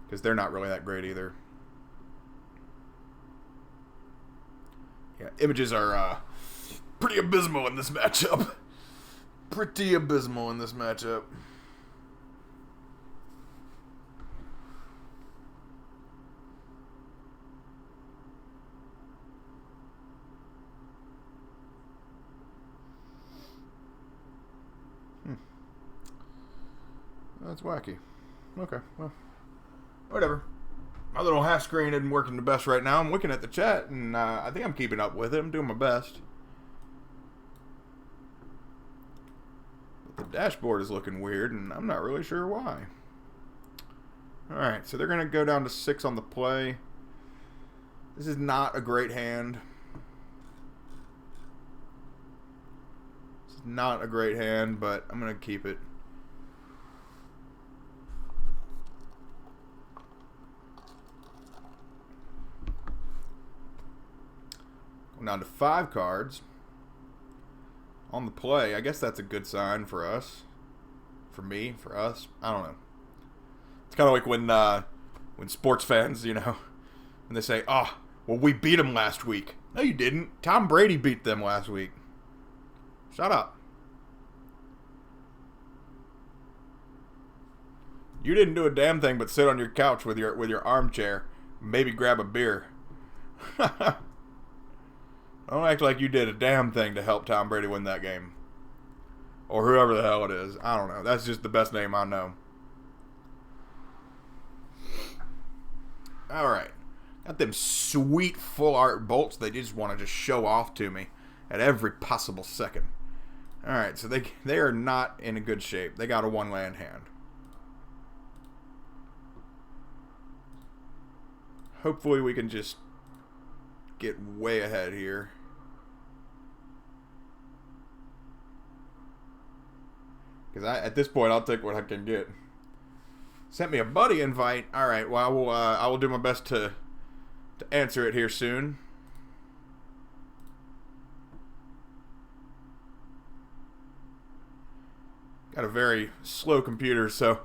[SPEAKER 1] because they're not really that great either. Yeah, images are pretty abysmal in this matchup. Pretty abysmal in this matchup. That's wacky. Okay, well, whatever. My little half screen isn't working the best right now. I'm looking at the chat, and I think I'm keeping up with it. I'm doing my best. But the dashboard is looking weird, and I'm not really sure why. Alright, so they're going to go down to 6 on the play. This is not a great hand. This is not a great hand, but I'm going to keep it. Down to 5 cards on the play. I guess that's a good sign for us, for me, for us. I don't know. It's kind of like when sports fans, you know, when they say, "Oh, well, we beat them last week." No, you didn't. Tom Brady beat them last week. Shut up. You didn't do a damn thing but sit on your couch with your armchair, maybe grab a beer. Don't act like you did a damn thing to help Tom Brady win that game. Or whoever the hell it is. I don't know. That's just the best name I know. Alright. Got them sweet full art bolts they just want to just show off to me. at every possible second. Alright, so they are not in a good shape. They got a 1-land hand. Hopefully we can just get way ahead here. Because at this point, I'll take what I can get. Sent me a buddy invite. All right. Well, I will do my best to answer it here soon. Got a very slow computer, so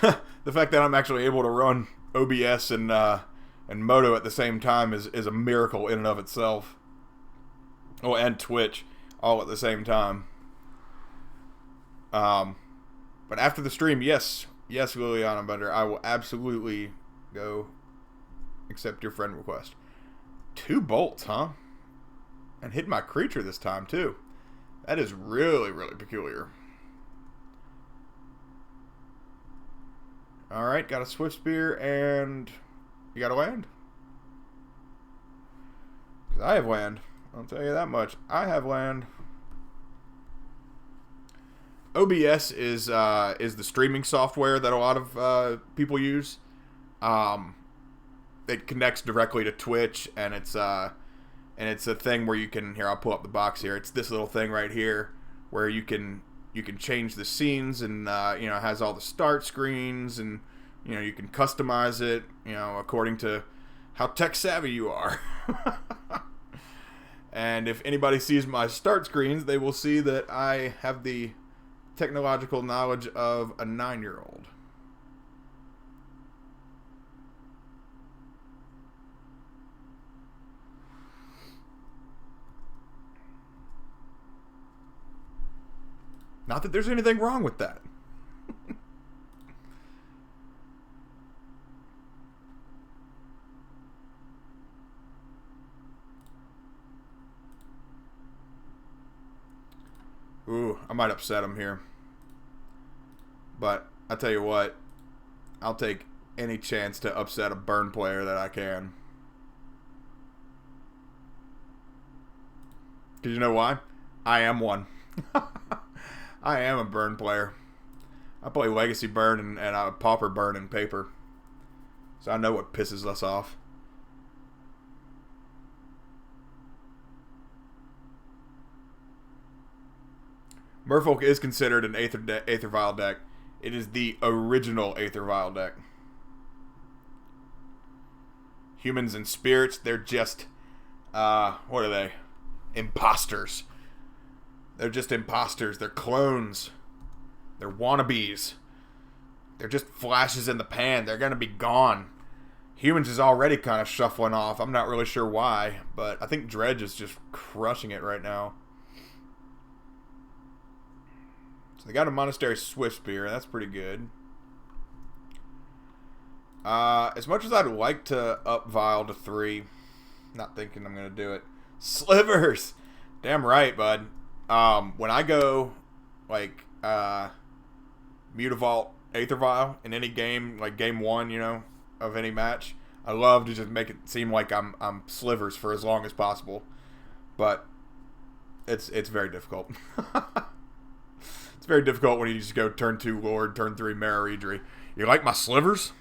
[SPEAKER 1] the fact that I'm actually able to run OBS and Moto at the same time is a miracle in and of itself. Oh, and Twitch all at the same time. But after the stream, yes, Liliana Bender, I will absolutely go accept your friend request. 2 bolts, huh? And hit my creature this time, too. That is really, really peculiar. Alright, got a Swift Spear, and you got a land? Because I have land. I'll tell you that much. I have land. OBS is the streaming software that a lot of people use. It connects directly to Twitch, and it's a thing where you can. Here, I'll pull up the box here. It's this little thing right here where you can change the scenes, and it has all the start screens, and you can customize it, according to how tech savvy you are. And if anybody sees my start screens, they will see that I have the technological knowledge of a 9-year-old. Not that there's anything wrong with that. Ooh, I might upset him here. But I tell you what, I'll take any chance to upset a burn player that I can. Because you know why? I am one. I am a burn player. I play Legacy Burn and Pauper Burn in Paper. So I know what pisses us off. Merfolk is considered an Aether Vial deck. It is the original Aether Vial deck. Humans and spirits, they're just, what are they? Imposters. They're just imposters. They're clones. They're wannabes. They're just flashes in the pan. They're going to be gone. Humans is already kind of shuffling off. I'm not really sure why, but I think Dredge is just crushing it right now. So they got a Monastery Swift Spear. That's pretty good. As much as I'd like to up Vial to 3, not thinking I'm going to do it. Slivers! Damn right, bud. When I go, like, Mutavault Aether Vial in any game, like game 1, of any match, I love to just make it seem like I'm Slivers for as long as possible. But it's very difficult. It's very difficult when you just go turn 2 Lord, turn 3 Mara Idri. You like my Slivers?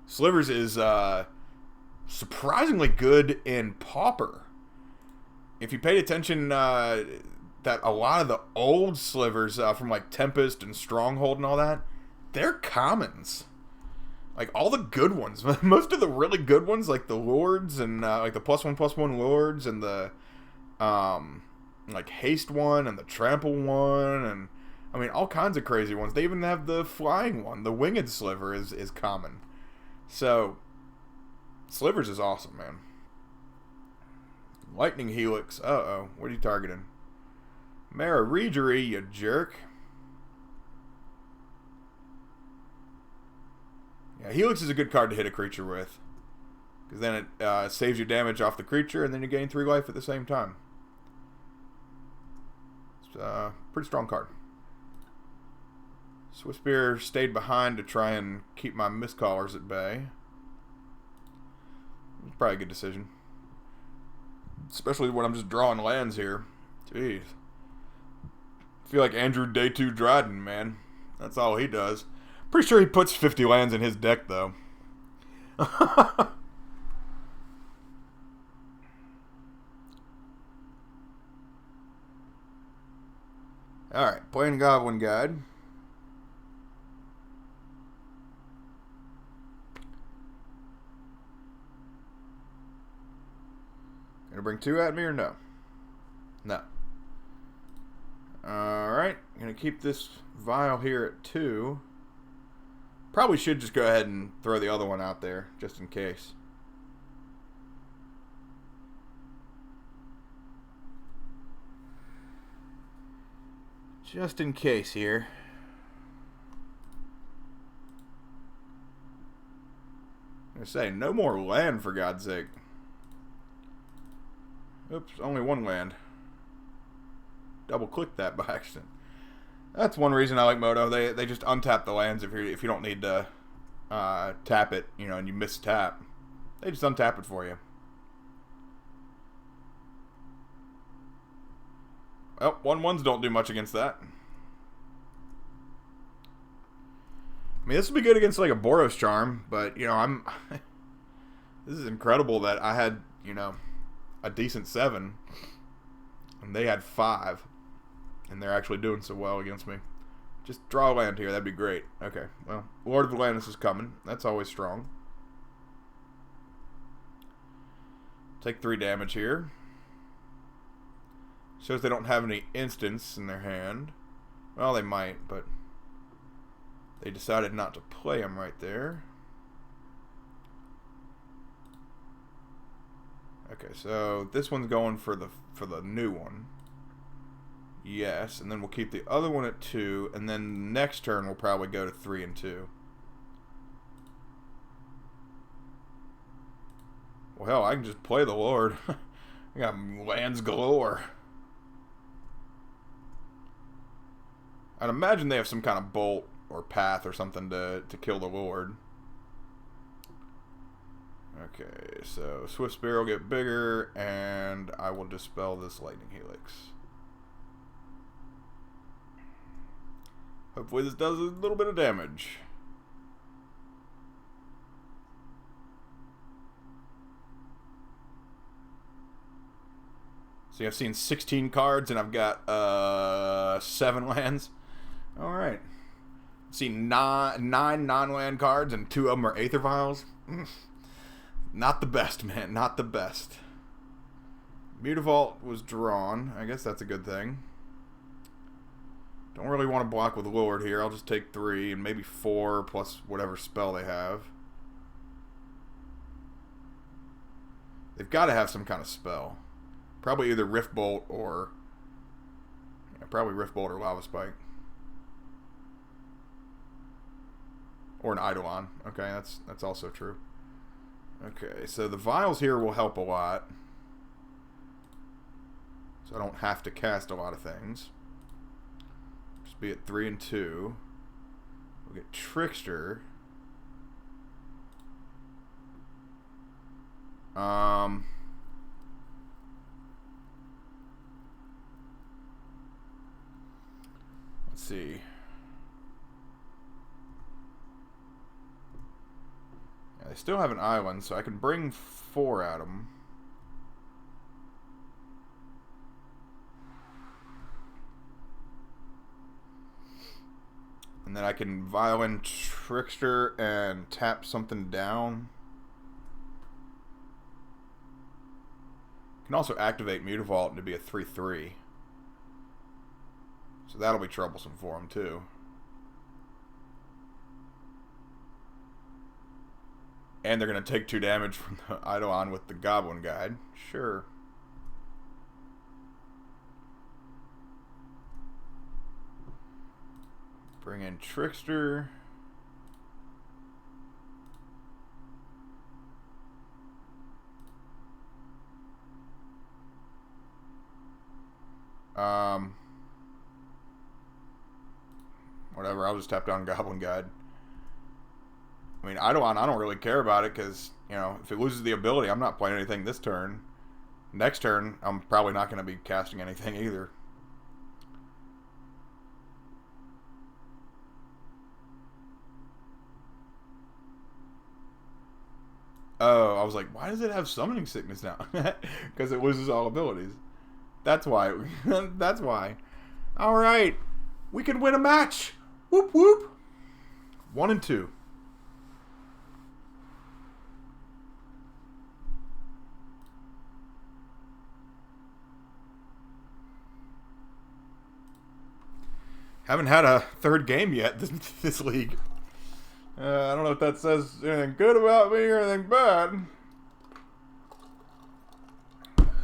[SPEAKER 1] Slivers is surprisingly good in Pauper. If you paid attention, that a lot of the old Slivers from like Tempest and Stronghold and all that, they're commons. Like all the good ones, most of the really good ones, like the Lords and like the +1/+1 Lords and the like Haste one and the Trample one, and I mean all kinds of crazy ones. They even have the flying one, the Winged Sliver is common. So Slivers is awesome, man. Lightning Helix. Uh-oh. What are you targeting? Mara Regery, you jerk. Yeah, Helix is a good card to hit a creature with. Because then it saves you damage off the creature, and then you gain 3 life at the same time. It's a pretty strong card. Swiftspear stayed behind to try and keep my miscallers at bay. It's probably a good decision. Especially when I'm just drawing lands here. Jeez. I feel like Andrew Day 2 Dryden, man. That's all he does. Pretty sure he puts 50 lands in his deck, though. Alright, playing Goblin Guide. Gonna bring 2 at me or no? No. Alright, gonna keep this vial here at 2. Probably should just go ahead and throw the other one out there, just in case. Just in case here. I'm gonna say, no more land for God's sake. Oops, only one land. Double click that by accident. That's one reason I like Moto. They just untap the lands if you don't need to tap it, you know, and you miss tap. They just untap it for you. Well, 1/1s don't do much against that. I mean, this would be good against like a Boros Charm, but you know, this is incredible that I had, you know, a decent 7 and they had 5 and they're actually doing so well against me. Just draw a land here, that'd be great. Okay, well, Lord of Atlantis is coming. That's always strong. Take 3 damage here. Shows they don't have any instants in their hand. Well, they might, but they decided not to play them right there. Okay, so this one's going for the new one. Yes, and then we'll keep the other one at 2, and then next turn we'll probably go to 3 and 2. Well, hell, I can just play the Lord. I got lands galore. I'd imagine they have some kind of bolt or path or something to kill the Lord. Okay, so Swiftspear will get bigger, and I will dispel this Lightning Helix. Hopefully this does a little bit of damage. See, I've seen 16 cards, and I've got 7 lands. Alright. See 9 non-land cards, and 2 of them are Aether Vials. Not the best, man. Not the best. Mutavault was drawn. I guess that's a good thing. Don't really want to block with Lord here. I'll just take 3 and maybe 4 plus whatever spell they have. They've got to have some kind of spell. Probably either Rift Bolt or... yeah, probably Rift Bolt or Lava Spike. Or an Eidolon. Okay, that's also true. Okay, so the vials here will help a lot. So I don't have to cast a lot of things. Just be at 3 and 2. We'll get Trickster. Let's see. They still have an island, so I can bring 4 at them. And then I can Violin Trickster and tap something down. Can also activate Mutavault to be a 3/3. So that'll be troublesome for him too. And they're going to take 2 damage from the Eidolon with the Goblin Guide. Sure. Bring in Trickster. whatever. I'll just tap down Goblin Guide. I mean, I don't really care about it because, you know, if it loses the ability, I'm not playing anything this turn. Next turn, I'm probably not going to be casting anything either. Oh, I was like, why does it have Summoning Sickness now? Because it loses all abilities. That's why. That's why. All right. We can win a match. Whoop, whoop. 1 and 2. Haven't had a third game yet this league. I don't know if that says anything good about me or anything bad.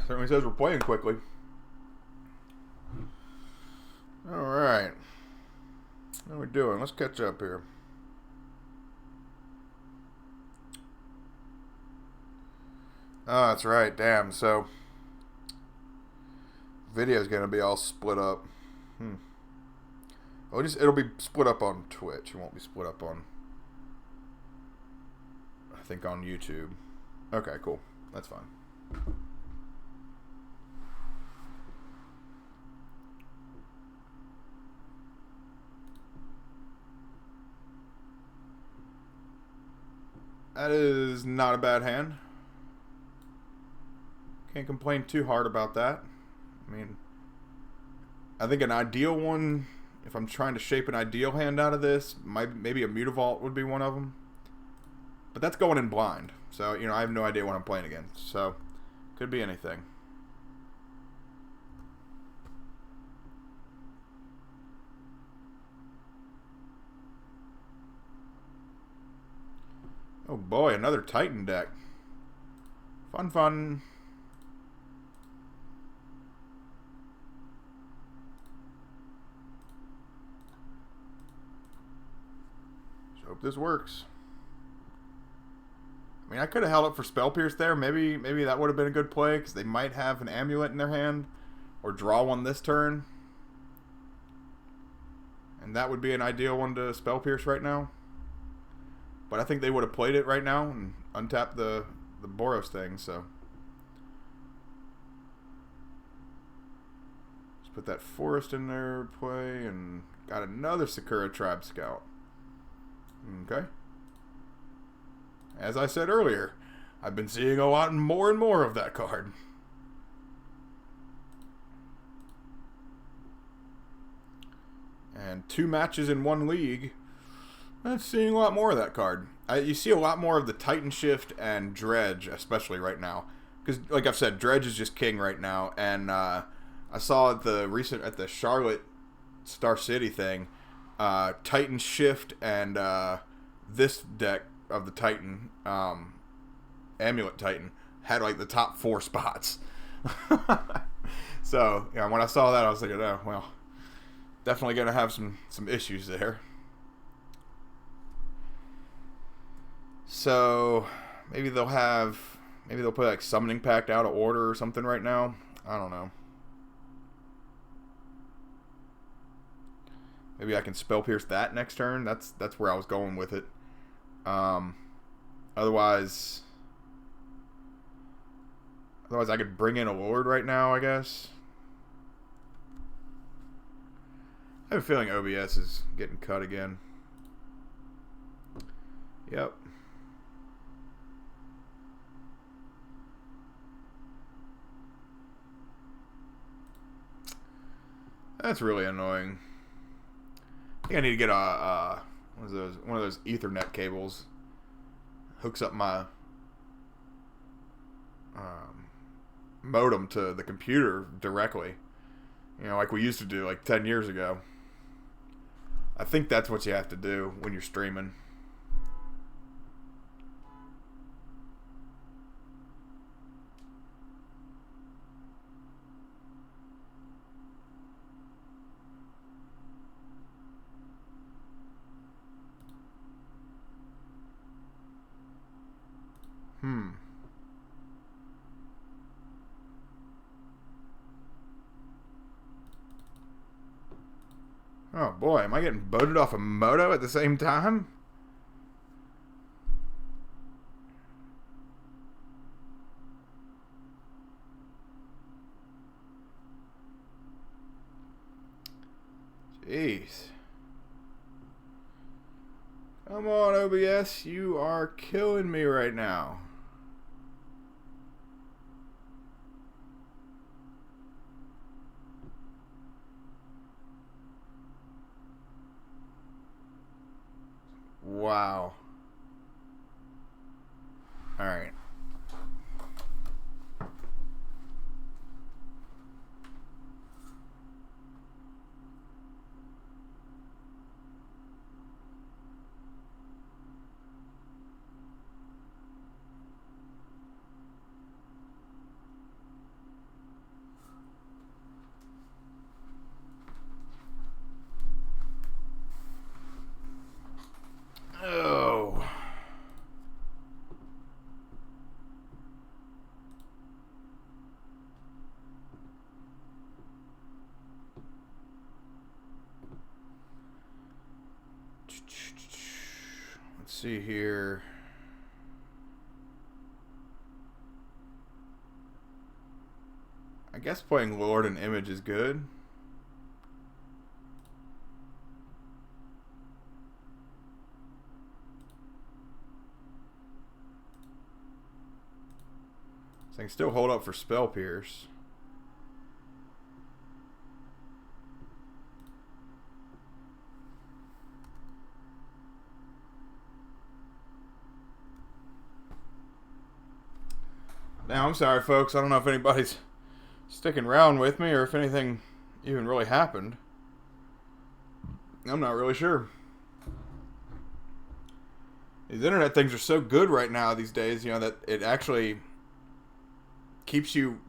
[SPEAKER 1] Certainly says we're playing quickly. Alright. What are we doing? Let's catch up here. Oh, that's right. Damn. So, video's going to be all split up. Well, it'll be split up on Twitch. It won't be split up on, I think, on YouTube. Okay, cool. That's fine. That is not a bad hand. Can't complain too hard about that. I mean, I think an ideal one, if I'm trying to shape an ideal hand out of this, maybe a Mutavault would be one of them. But that's going in blind. So, you know, I have no idea what I'm playing against. So, could be anything. Oh boy, another Titan deck. Fun, fun. Just hope this works. I mean, I could have held up for Spell Pierce there. Maybe that would have been a good play, because they might have an Amulet in their hand, or draw one this turn. And that would be an ideal one to Spell Pierce right now. But I think they would have played it right now and untapped the Boros thing, so. Just put that Forest in there, play, and got another Sakura Tribe Scout. Okay. As I said earlier, I've been seeing a lot more and more of that card. And 2 matches in 1 league. I'm seeing a lot more of that card. You see a lot more of the Titan Shift and Dredge, especially right now. Because, like I've said, Dredge is just king right now. And I saw at the Charlotte Star City thing, Titan Shift and this deck of the Titan, Amulet Titan, had like the top 4 spots. So, yeah, when I saw that, I was like, oh, well, definitely going to have some issues there. So, maybe they'll play like Summoning Pact out of order or something right now. I don't know. Maybe I can Spell Pierce that next turn. That's where I was going with it. Otherwise I could bring in a Lord right now, I guess. I have a feeling OBS is getting cut again. Yep. That's really annoying. I think I need to get one of those Ethernet cables. Hooks up my modem to the computer directly. You know, like we used to do like 10 years ago. I think that's what you have to do when you're streaming. Oh boy, am I getting boated off a moto at the same time? Jeez. Come on, OBS. You are killing me right now. Wow. Alright. Oh. Let's see here. I guess playing Lord and Image is good. So I can still hold up for Spell Pierce. Now, I'm sorry, folks. I don't know if anybody's sticking around with me or if anything even really happened. I'm not really sure. These internet things are so good right now these days, you know, that it actually keeps you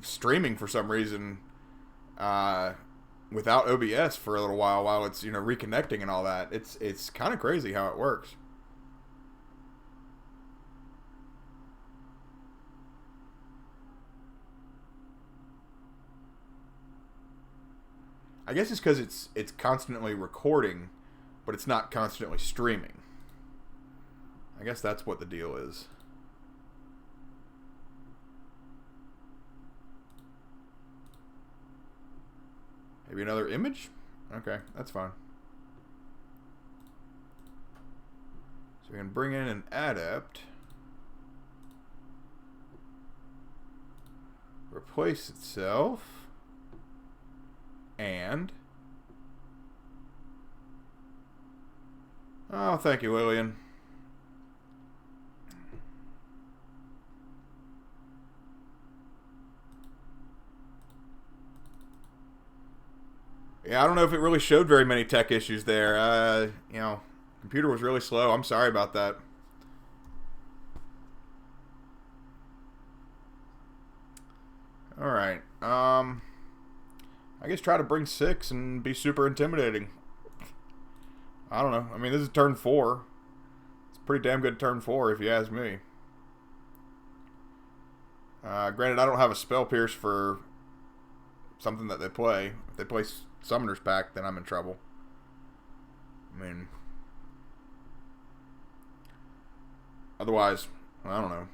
[SPEAKER 1] streaming for some reason without OBS for a little while it's, you know, reconnecting and all that. It's kind of crazy how it works. I guess it's because it's constantly recording, but it's not constantly streaming. I guess that's what the deal is. Maybe another image? Okay, that's fine. So we can bring in an adept. Replace itself. And... oh, thank you, Lillian. Yeah, I don't know if it really showed very many tech issues there. You know, computer was really slow. I'm sorry about that. Alright. I guess try to bring 6 and be super intimidating. I don't know. I mean, this is turn 4. It's a pretty damn good turn 4 if you ask me. Granted, I don't have a Spell Pierce for something that they play. If they play Summoner's Pact, then I'm in trouble. I mean, otherwise, I don't know.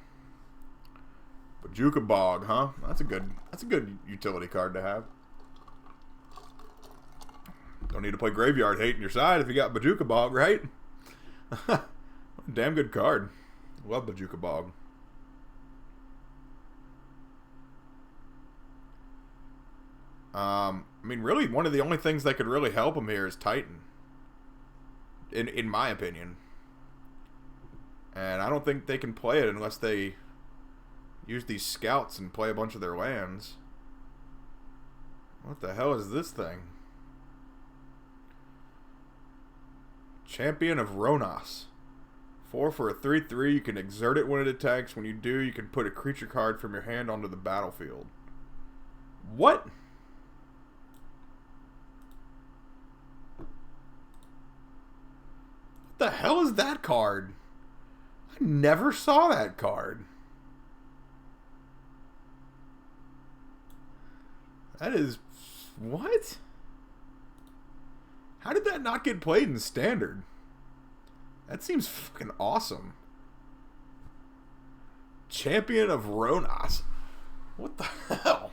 [SPEAKER 1] Bajuka Bog, huh? That's a good utility card to have. Don't need to play Graveyard Hate in your side if you got Bajuka Bog, right? Damn good card. Love Bajuka Bog. I mean, really, one of the only things that could really help him here is Titan. In my opinion. And I don't think they can play it unless they use these scouts and play a bunch of their lands. What the hell is this thing? Champion of Ronas. 4 for a 3/3. You can exert it when it attacks. When you do, you can put a creature card from your hand onto the battlefield. What? What the hell is that card? I never saw that card. That is... what? How did that not get played in Standard? That seems fucking awesome. Champion of Ronas. What the hell?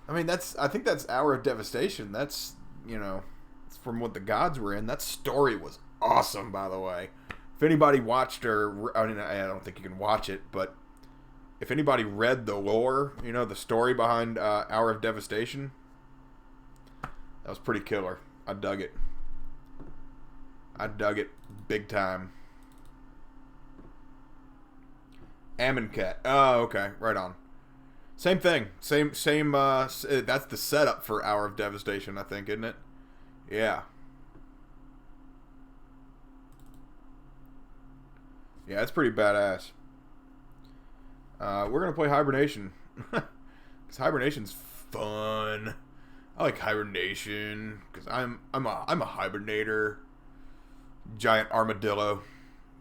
[SPEAKER 1] I mean, I think that's Hour of Devastation. That's, you know, it's from what the gods were in. That story was awesome, by the way. If anybody watched or, I mean, I don't think you can watch it, but if anybody read the lore, you know, the story behind Hour of Devastation, that was pretty killer. I dug it. I dug it big time. Amonkhet. Oh, okay. Right on. Same thing. Same, that's the setup for Hour of Devastation, I think, isn't it? Yeah. Yeah, it's pretty badass. We're going to play Hibernation. Because Hibernation's fun. I like Hibernation. Because I'm a hibernator. Giant armadillo.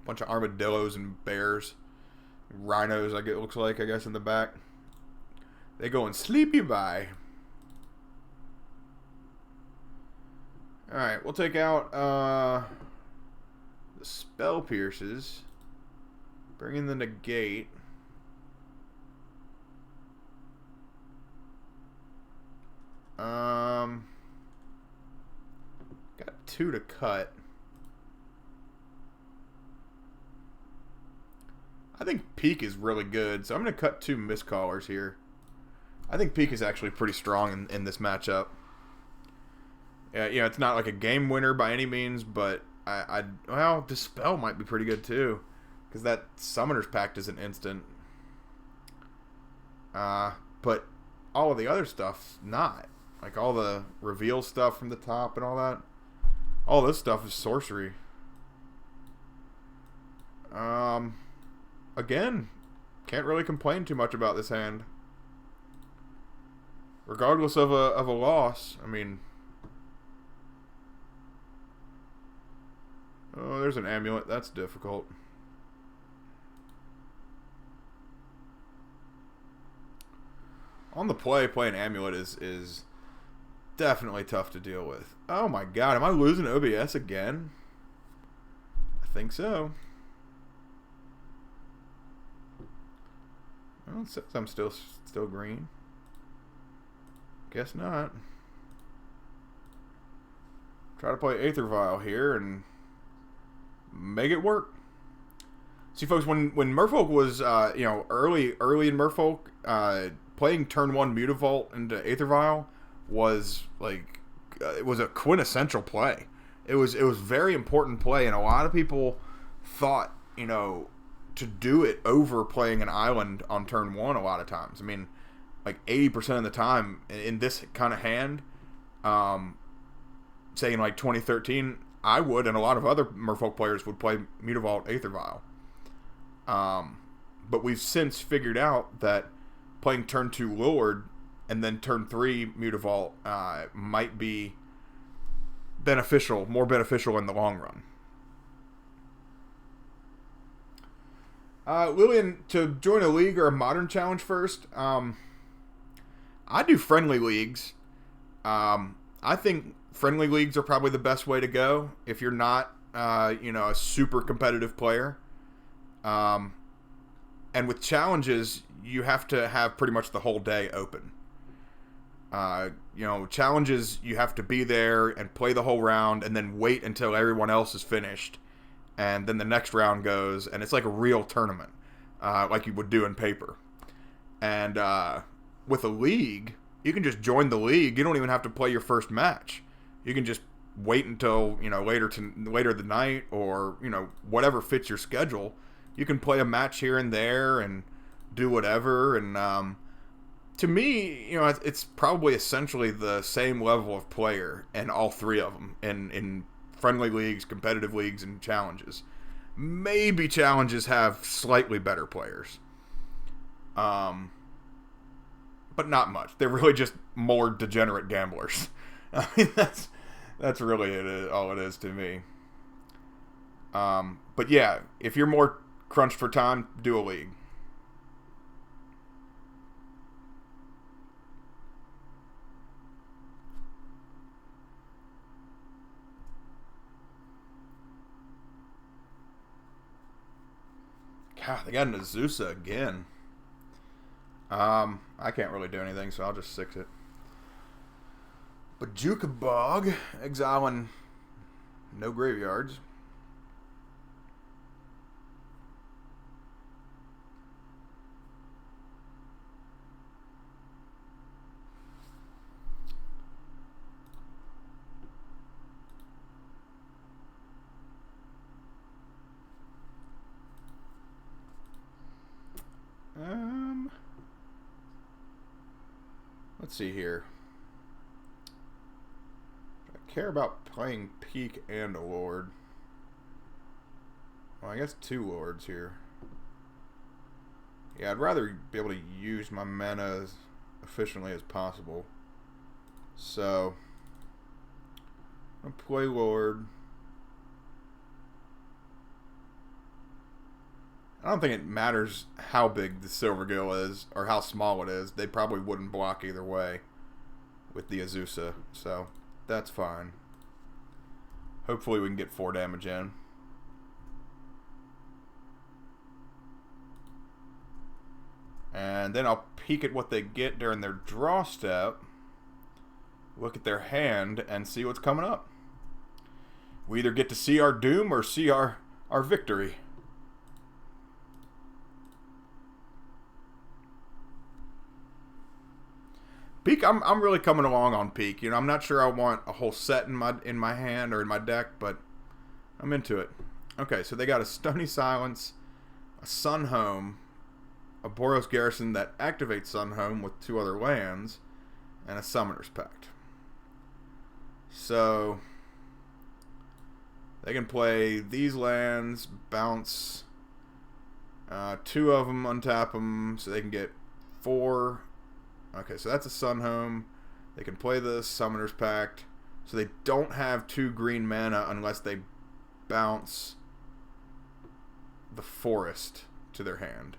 [SPEAKER 1] Bunch of armadillos and bears. Rhinos, it looks like, I guess, in the back. They go and sleepy by. Alright, we'll take out the Spell Pierces. Bring in the Negate. Got 2 to cut. I think Peak is really good, so I'm going to cut 2 Mistcallers here. I think Peak is actually pretty strong in this matchup. Yeah, you know, it's not like a game winner by any means, but well, Dispel might be pretty good too, because that Summoner's Pact is an instant. But all of the other stuff's not. Like all the reveal stuff from the top and all that. All this stuff is sorcery. Again, can't really complain too much about this hand. Regardless of a loss, I mean... Oh, there's an amulet. That's difficult. On the play, playing amulet is definitely tough to deal with. Oh my god, am I losing OBS again? I think so. Well, it says I'm still green. Guess not. Try to play Aether Vial here and make it work. See, folks, when Merfolk was you know, early in Merfolk, playing turn 1 Mutavault into Aether Vial was like it was a quintessential play. It was very important play, and a lot of people thought, you know, to do it over playing an island on turn 1 a lot of times. I mean, like 80% of the time in this kind of hand, say in like 2013, I would, and a lot of other Merfolk players would play Mutavault Aether Vial. But we've since figured out that playing turn 2 Lord and then turn 3 Mutavault might be beneficial, more beneficial in the long run. Lillian, to join a league or a modern challenge first, I do friendly leagues. I think friendly leagues are probably the best way to go if you're not, you know, a super competitive player. And with challenges, you have to have pretty much the whole day open. You know, challenges, you have to be there and play the whole round and then wait until everyone else is finished. And then the next round goes, and it's like a real tournament, like you would do in paper. And with a league, you can just join the league. You don't even have to play your first match. You can just wait until, you know, later the night, or, you know, whatever fits your schedule. You can play a match here and there and do whatever. And to me, you know, it's probably essentially the same level of player in all three of them, in friendly leagues, competitive leagues, and challenges. Maybe challenges have slightly better players. But not much. They're really just more degenerate gamblers. I mean, that's really all it is to me. But yeah, if you're more crunched for time, do a league. God, they got an Azusa again. I can't really do anything, so I'll just 6 it. Bajuka Bog, exiling no graveyards. Let's see here. I care about playing Peak and a Lord. Well, I guess 2 Lords here. Yeah, I'd rather be able to use my mana as efficiently as possible. So, I'm gonna play Lord. I don't think it matters how big the Silvergill is or how small it is. They probably wouldn't block either way with the Azusa, so that's fine. Hopefully we can get 4 damage in. And then I'll peek at what they get during their draw step, look at their hand, and see what's coming up. We either get to see our doom or see our victory. Peak, I'm really coming along on Peak. You know, I'm not sure I want a whole set in my hand or in my deck, but I'm into it. Okay, so they got a Stony Silence, a Sun Home, a Boros Garrison that activates Sun Home with 2 other lands, and a Summoner's Pact. So they can play these lands, bounce 2 of them, untap them, so they can get 4. Okay, so that's a Sun Home. They can play the Summoner's Pact. So they don't have 2 green mana unless they bounce the Forest to their hand.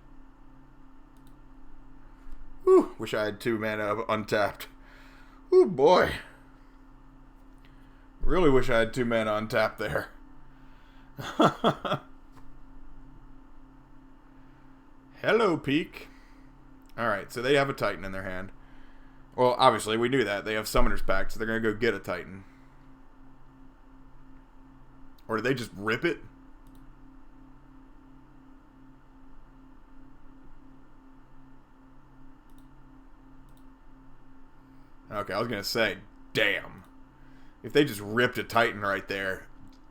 [SPEAKER 1] Whew, wish I had 2 mana of untapped. Ooh, boy. Really wish I had 2 mana untapped there. Hello, Peak. Alright, so they have a Titan in their hand. Well, obviously, we knew that. They have Summoner's Pact, so they're going to go get a Titan. Or did they just rip it? Okay, I was going to say, damn. If they just ripped a Titan right there,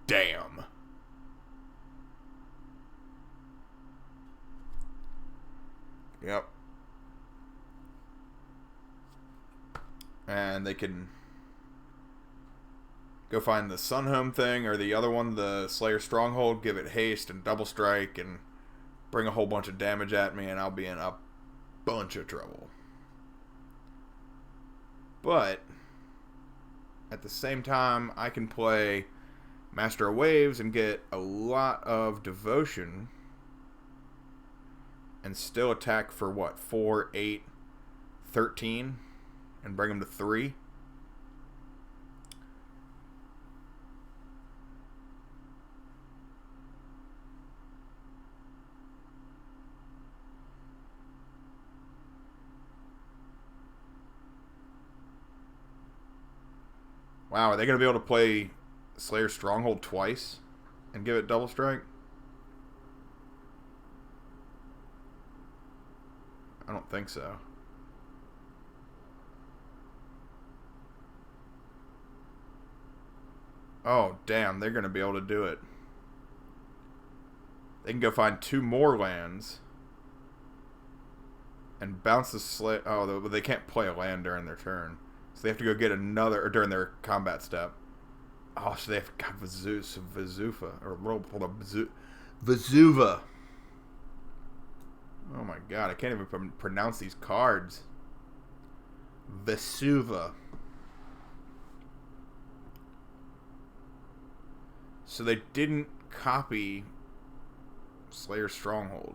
[SPEAKER 1] damn. Yep. And they can go find the Sun Home thing or the other one, the Slayer Stronghold, give it haste and double strike and bring a whole bunch of damage at me, and I'll be in a bunch of trouble. But at the same time, I can play Master of Waves and get a lot of devotion and still attack for what? 4, 8, 13? And bring them to 3. Wow, are they going to be able to play Slayer Stronghold twice and give it double strike? I don't think so. Oh, damn, they're going to be able to do it. They can go find 2 more lands and bounce the Slayer. Oh, they can't play a land during their turn. So they have to go get another, or during their combat step. Oh, so they have got Vezuva. Or hold on, Vezuva. Oh my god, I can't even pronounce these cards. Vesuva. So they didn't copy Slayer Stronghold.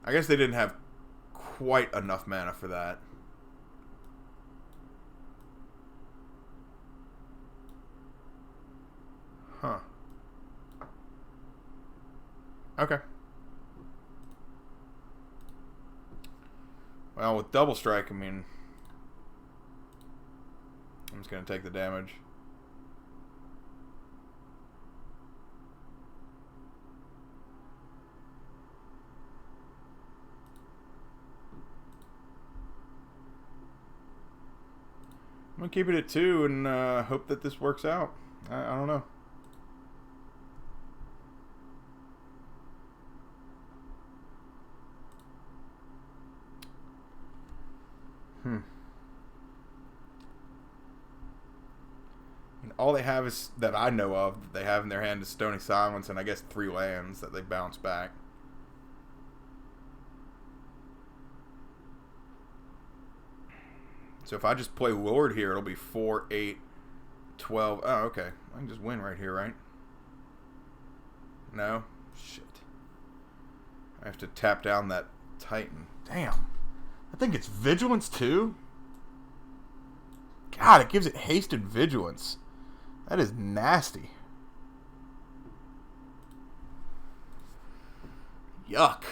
[SPEAKER 1] I guess they didn't have quite enough mana for that. Okay. Well, with double strike, I mean, I'm just going to take the damage. I'm going to keep it at 2 and hope that this works out. I don't know. And all they have is, that I know of, that they have in their hand is Stony Silence and I guess 3 lands that they bounce back. So if I just play Lord here, it'll be 4, 8, 12. Oh, okay. I can just win right here, right? No? Shit. I have to tap down that Titan. Damn. I think it's Vigilance too? God, it gives it haste and Vigilance. That is nasty. Yuck.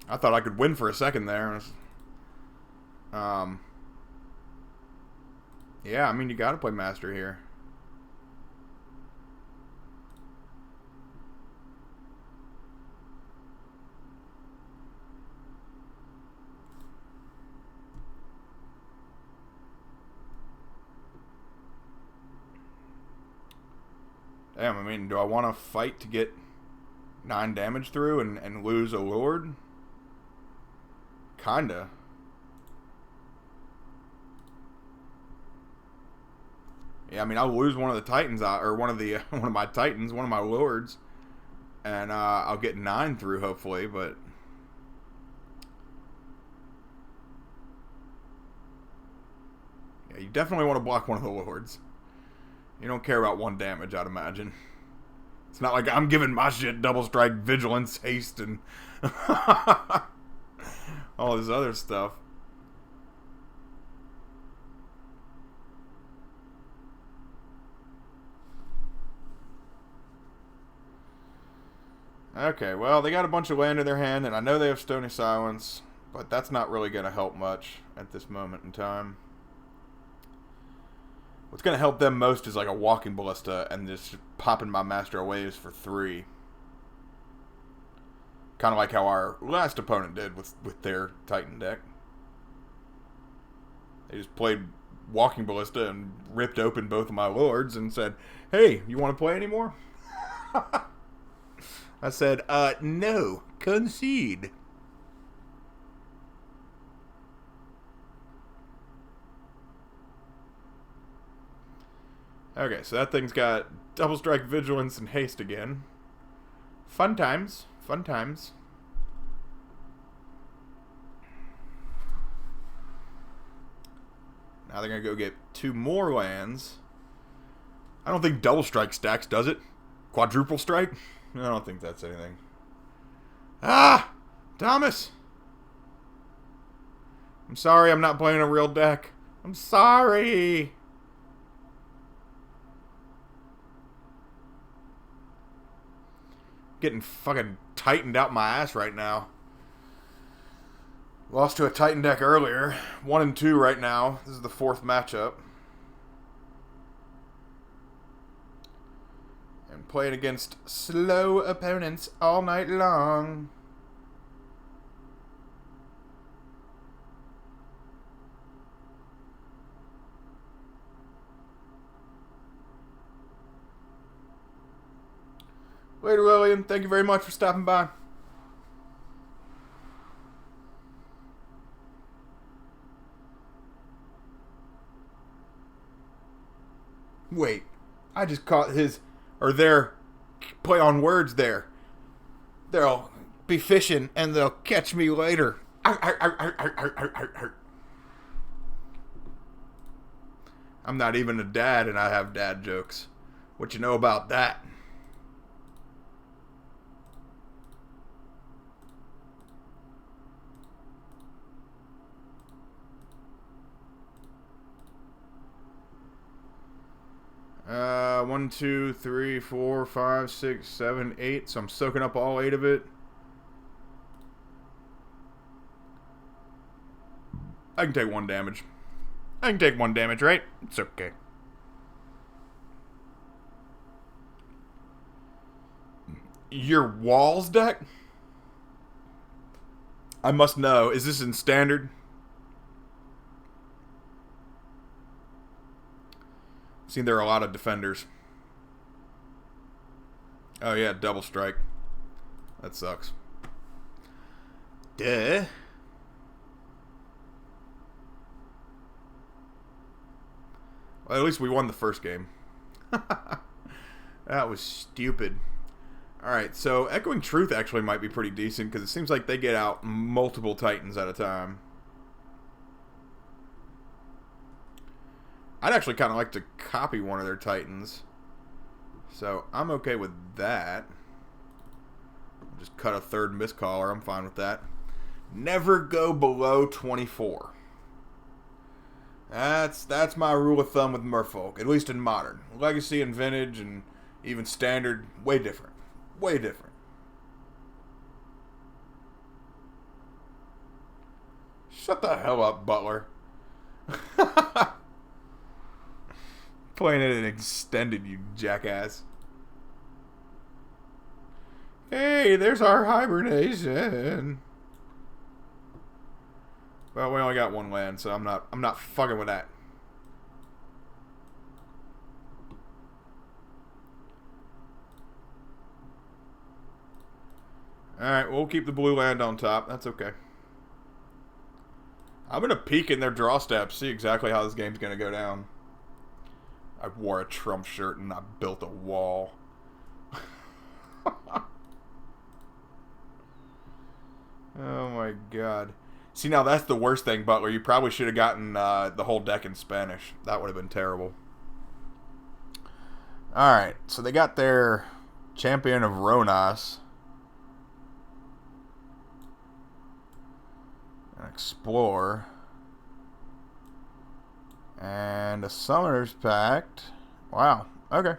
[SPEAKER 1] I thought I could win for a second there. Yeah, I mean, you gotta play Master here. Damn, I mean, do I want to fight to get 9 damage through and lose a Lord? Kinda. Yeah, I mean, I'll lose one of the Titans, or one of my Titans, one of my Lords, and I'll get 9 through, hopefully, but... Yeah, you definitely want to block one of the Lords. You don't care about 1 damage, I'd imagine. It's not like I'm giving my shit double strike, vigilance, haste, and all this other stuff. Okay, well, they got a bunch of land in their hand, and I know they have Stony Silence, but that's not really going to help much at this moment in time. What's going to help them most is like a Walking Ballista and just popping my Master of Waves for 3. Kind of like how our last opponent did with their Titan deck. They just played Walking Ballista and ripped open both of my Lords and said, "Hey, you want to play anymore?" I said, no, concede. Okay, so that thing's got double strike, vigilance, and haste again. Fun times. Fun times. Now they're going to go get 2 more lands. I don't think double strike stacks, does it? Quadruple strike? I don't think that's anything. Ah! Thomas! I'm sorry I'm not playing a real deck. I'm sorry! Getting fucking tightened out my ass right now. Lost to a Titan deck earlier. 1 and 2 right now. This is the 4th matchup. And playing against slow opponents all night long. Later, Lillian. Thank you very much for stopping by. Wait, I just caught their play on words there. They'll be fishing and they'll catch me later. I'm not even a dad and I have dad jokes. What you know about that? 1, 2, 3, 4, 5, 6, 7, 8. So I'm soaking up all 8 of it. I can take 1 damage. I can take 1 damage, right? It's okay. Your walls deck? I must know. Is this in standard? See, there are a lot of defenders. Oh yeah, double strike. That sucks. Duh. Well, at least we won the first game. That was stupid. Alright, so Echoing Truth actually might be pretty decent because it seems like they get out multiple Titans at a time. I'd actually kind of like to copy one of their Titans. So I'm okay with that. Just cut a 3rd Mistcaller. I'm fine with that. Never go below 24. That's my rule of thumb with Merfolk, at least in Modern. Legacy and Vintage and even Standard, way different. Way different. Shut the hell up, Butler. Playing it in extended, you jackass. Hey, there's our Hibernation. Well, we only got 1 land, so I'm not fucking with that. Alright, we'll keep the blue land on top. That's okay. I'm gonna peek in their draw steps, see exactly how this game's gonna go down. I wore a Trump shirt and I built a wall. Oh my god. See, now that's the worst thing, Butler. You probably should have gotten the whole deck in Spanish. That would have been terrible. Alright, so they got their Champion of Ronas. An Explorer. And a Summoner's Pact. Wow. Okay.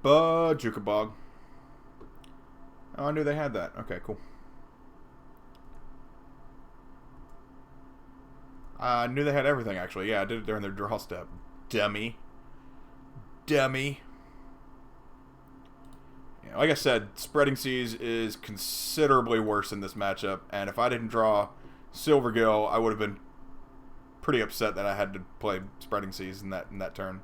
[SPEAKER 1] Bajukabog. Oh, I knew they had that. Okay, cool. I knew they had everything, actually. Yeah, I did it during their draw step. Dummy. Dummy. Yeah, like I said, Spreading Seas is considerably worse in this matchup, and if I didn't draw Silvergill, I would have been pretty upset that I had to play Spreading Seas in that turn.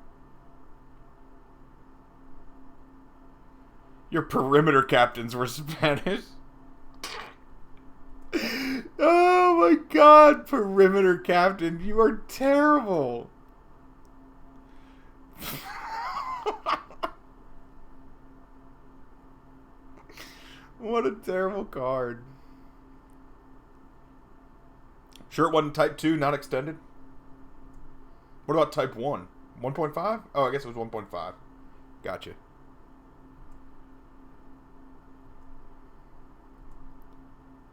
[SPEAKER 1] Your perimeter captains were Spanish. Oh my god, perimeter captain, you are terrible. What a terrible card. Sure it wasn't type 2, not extended? What about type 1? 1.5? Oh, I guess it was 1.5. Gotcha.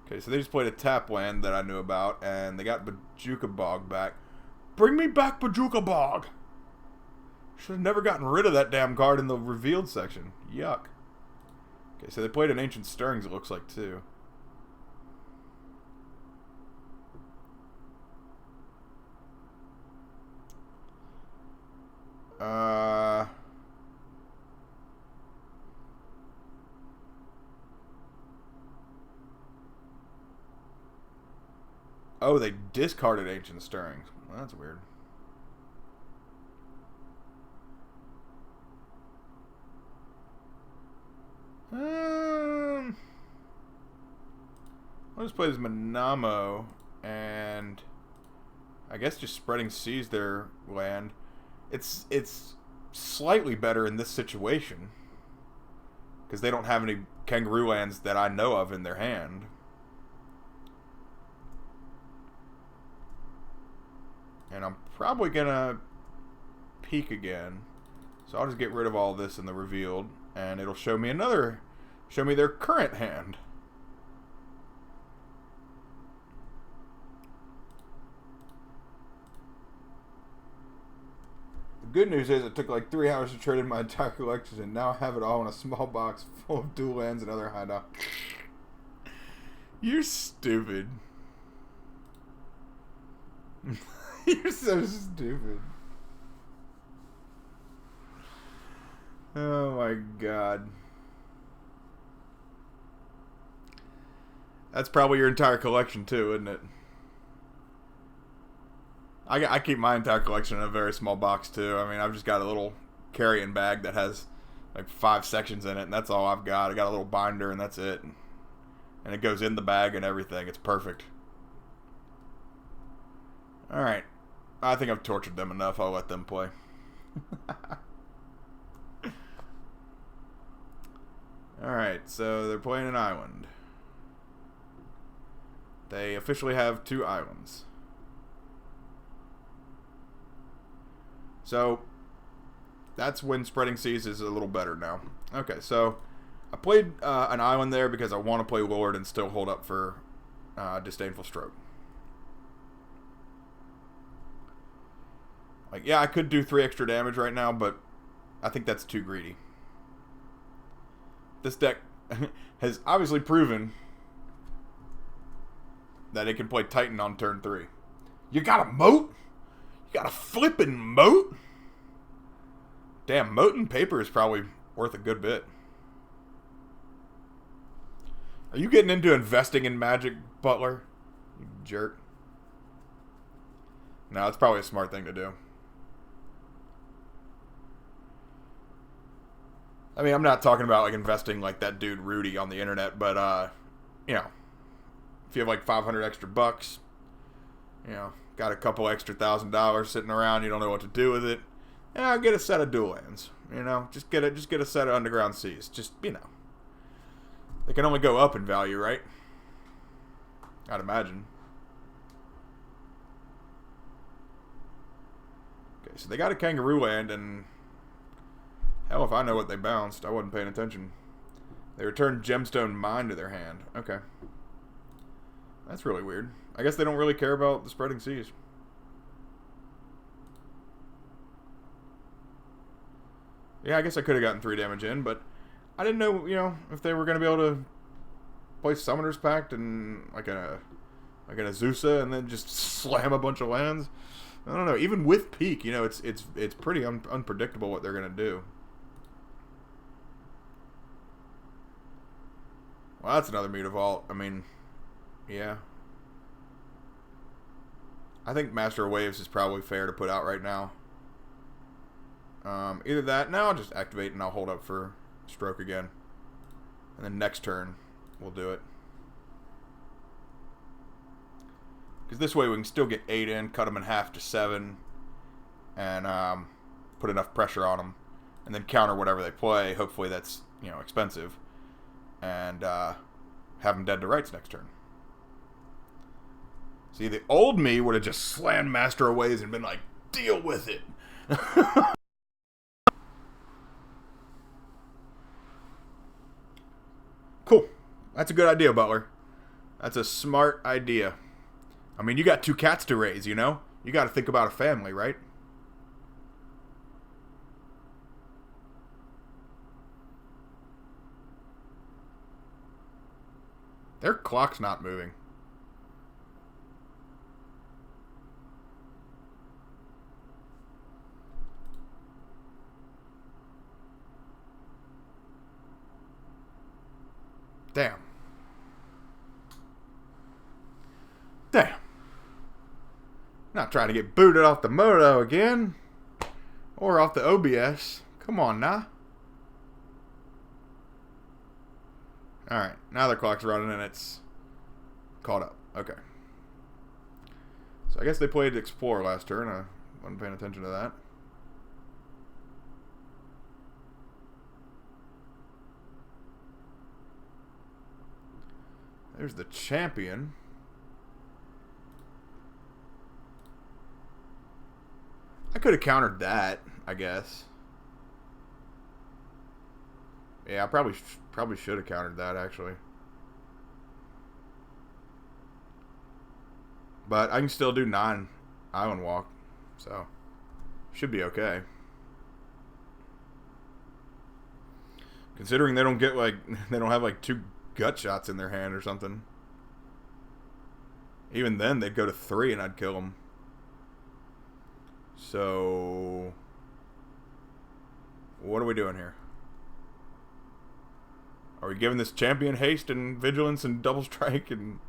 [SPEAKER 1] Okay, so they just played a tap land that I knew about, and they got Bajukabog back. Bring me back Bajukabog! Should have never gotten rid of that damn card in the revealed section. Yuck. Okay, so they played an Ancient Stirrings, it looks like, too. Oh, they discarded Ancient Stirrings. Well, that's weird. I'll just play this Manamo, and I guess just Spreading Seas their land. It's slightly better in this situation because they don't have any Kangaroo lands that I know of in their hand. And I'm probably gonna peek again, so I'll just get rid of all this in the revealed, and it'll show me another show me their current hand. The good news is it took like 3 hours to trade in my entire collection, and now I have it all in a small box full of dual lands and other hideout. You're stupid. You're so stupid. Oh my god. That's probably your entire collection too, isn't it? I keep my entire collection in a very small box too. I mean, I've just got a little carrying bag that has like 5 sections in it, and that's all I've got. I got a little binder, and that's it. And it goes in the bag and everything. It's perfect. Alright. I think I've tortured them enough. I'll let them play. Alright, so they're playing an island. They officially have 2 islands. So, that's when Spreading Seas is a little better now. Okay, so I played an island there because I want to play Lord and still hold up for Disdainful Stroke. Like, yeah, I could do 3 extra damage right now, but I think that's too greedy. This deck has obviously proven that it can play Titan on turn 3. You got a moat? You got a flippin' moat? Damn, moat and paper is probably worth a good bit. Are you getting into investing in Magic, Butler? You jerk. No, it's probably a smart thing to do. I mean, I'm not talking about like investing like that dude Rudy on the internet, but you know, if you have like 500 extra bucks, you know, got a couple extra $1,000 sitting around, you don't know what to do with it, yeah, get a set of dual lands. You know, just get a set of Underground Seas. Just, you know, they can only go up in value, right? I'd imagine. Okay, so they got a Kangaroo land, and hell if I know what they bounced. I wasn't paying attention. They returned Gemstone Mine to their hand. Okay. That's really weird. I guess they don't really care about the Spreading Seas. Yeah, I guess I could have gotten 3 damage in, but I didn't know, you know, if they were going to be able to play Summoner's Pact and like an Azusa and then just slam a bunch of lands. I don't know. Even with Peak, you know, it's pretty unpredictable what they're going to do. Well, that's another Mutavault. I mean, yeah. I think Master of Waves is probably fair to put out right now. Either that, now I'll just activate and I'll hold up for Stroke again. And then next turn, we'll do it. Because this way we can still get 8 in, cut them in half to 7, and put enough pressure on them. And then counter whatever they play. Hopefully that's, you know, expensive. And have them dead to rights next turn. See, the old me would have just slammed Master of Waves and been like, deal with it. Cool. That's a good idea, Butler. That's a smart idea. I mean, you got 2 cats to raise, you know? You got to think about a family, right? Their clock's not moving. Damn. Damn. Not trying to get booted off the moto again. Or off the OBS. Come on now. Alright, now the clock's running and it's caught up. Okay. So I guess they played Explore last turn. I wasn't paying attention to that. There's the champion. I could have countered that, I guess. Yeah, I probably Probably should have countered that, actually. But I can still do 9 Island Walk, so should be okay. Considering they don't get like they don't have like 2 gut shots in their hand or something. Even then, they'd go to 3 and I'd kill them. So, what are we doing here? Are we giving this champion haste and vigilance and double strike and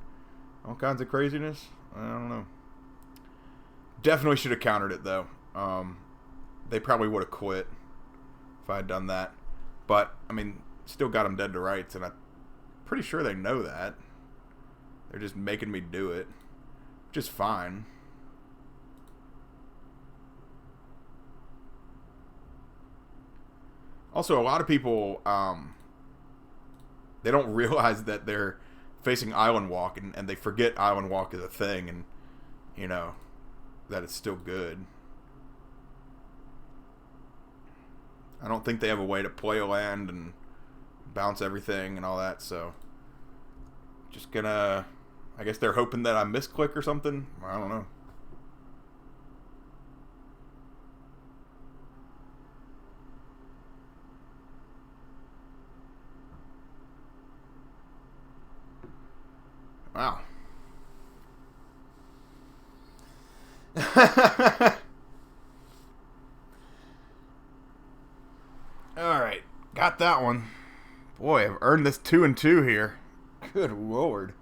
[SPEAKER 1] all kinds of craziness? I don't know. Definitely should have countered it, though. They probably would have quit if I had done that. But, I mean, still got them dead to rights, and I'm pretty sure they know that. They're just making me do it. Which is fine. Also, a lot of people, they don't realize that they're facing Island Walk, and they forget Island Walk is a thing, and, you know, that it's still good. I don't think they have a way to play a land and bounce everything and all that, so just gonna, I guess they're hoping that I misclick or something. I don't know. Wow. Alright, got that one. Boy, I've earned this 2 and 2 here. Good lord.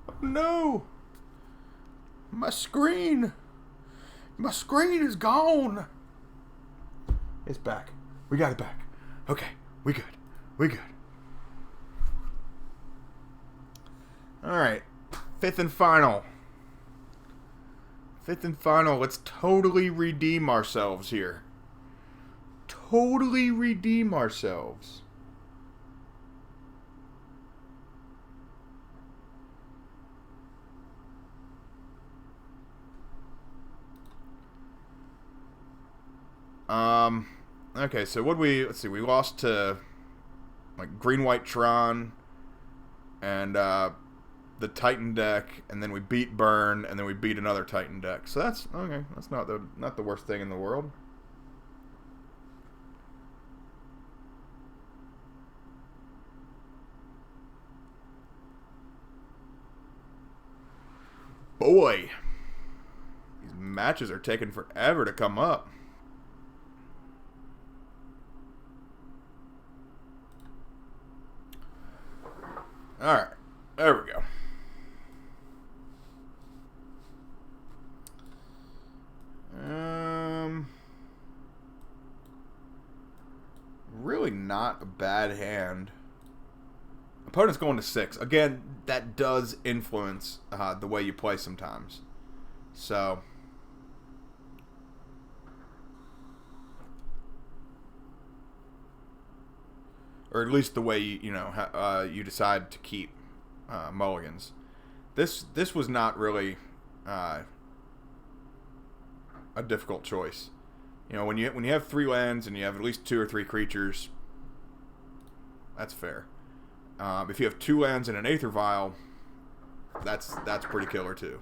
[SPEAKER 1] Oh no! My screen! My screen is gone! It's back. We got it back. Okay, we good. We good. Alright, 5th and final. 5th and final. Let's totally redeem ourselves here. Totally redeem ourselves. Okay, so let's see, we lost to, like, green-white Tron, and, the Titan deck, and then we beat Burn, and then we beat another Titan deck. So that's okay. That's not the worst thing in the world. Boy, these matches are taking forever to come up. All right, there we go. Really not a bad hand. Opponent's going to 6. Again, that does influence the way you play sometimes. So, or at least the way you decide to keep mulligans. This was not really a difficult choice. You know, when you have 3 lands and you have at least 2 or 3 creatures, that's fair. If you have 2 lands and an Aether Vial, that's pretty killer too.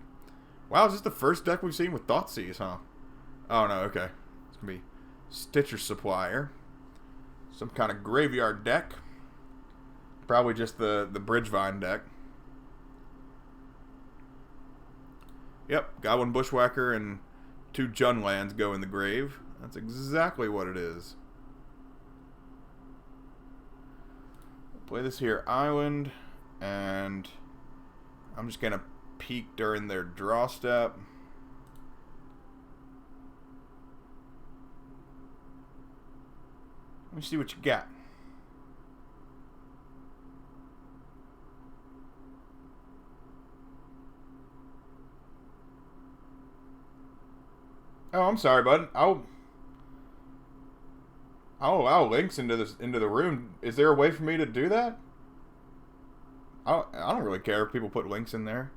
[SPEAKER 1] Wow, is this the first deck we've seen with Thoughtseize, huh? Oh no, okay. It's gonna be Stitcher Supplier, some kind of graveyard deck. Probably just the Bridgevine deck. Yep, Goblin Bushwhacker and 2 Jund lands go in the grave. That's exactly what it is. Play this here island, and I'm just gonna peek during their draw step. Let me see what you got. Oh, I'm sorry, bud. I'll allow links into the room. Is there a way for me to do that? I don't really care if people put links in there.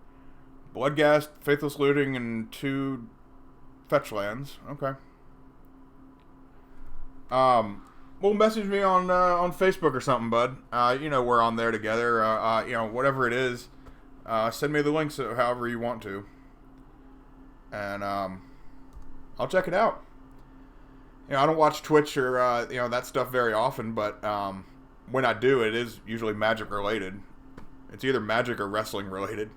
[SPEAKER 1] Bloodghast, Faithless Looting, and 2 fetch lands. Okay. Well, message me on Facebook or something, bud. You know, we're on there together. You know, whatever it is, send me the links however you want to, and I'll check it out. You know, I don't watch Twitch or you know, that stuff very often, but when I do, it is usually Magic related. It's either Magic or wrestling related.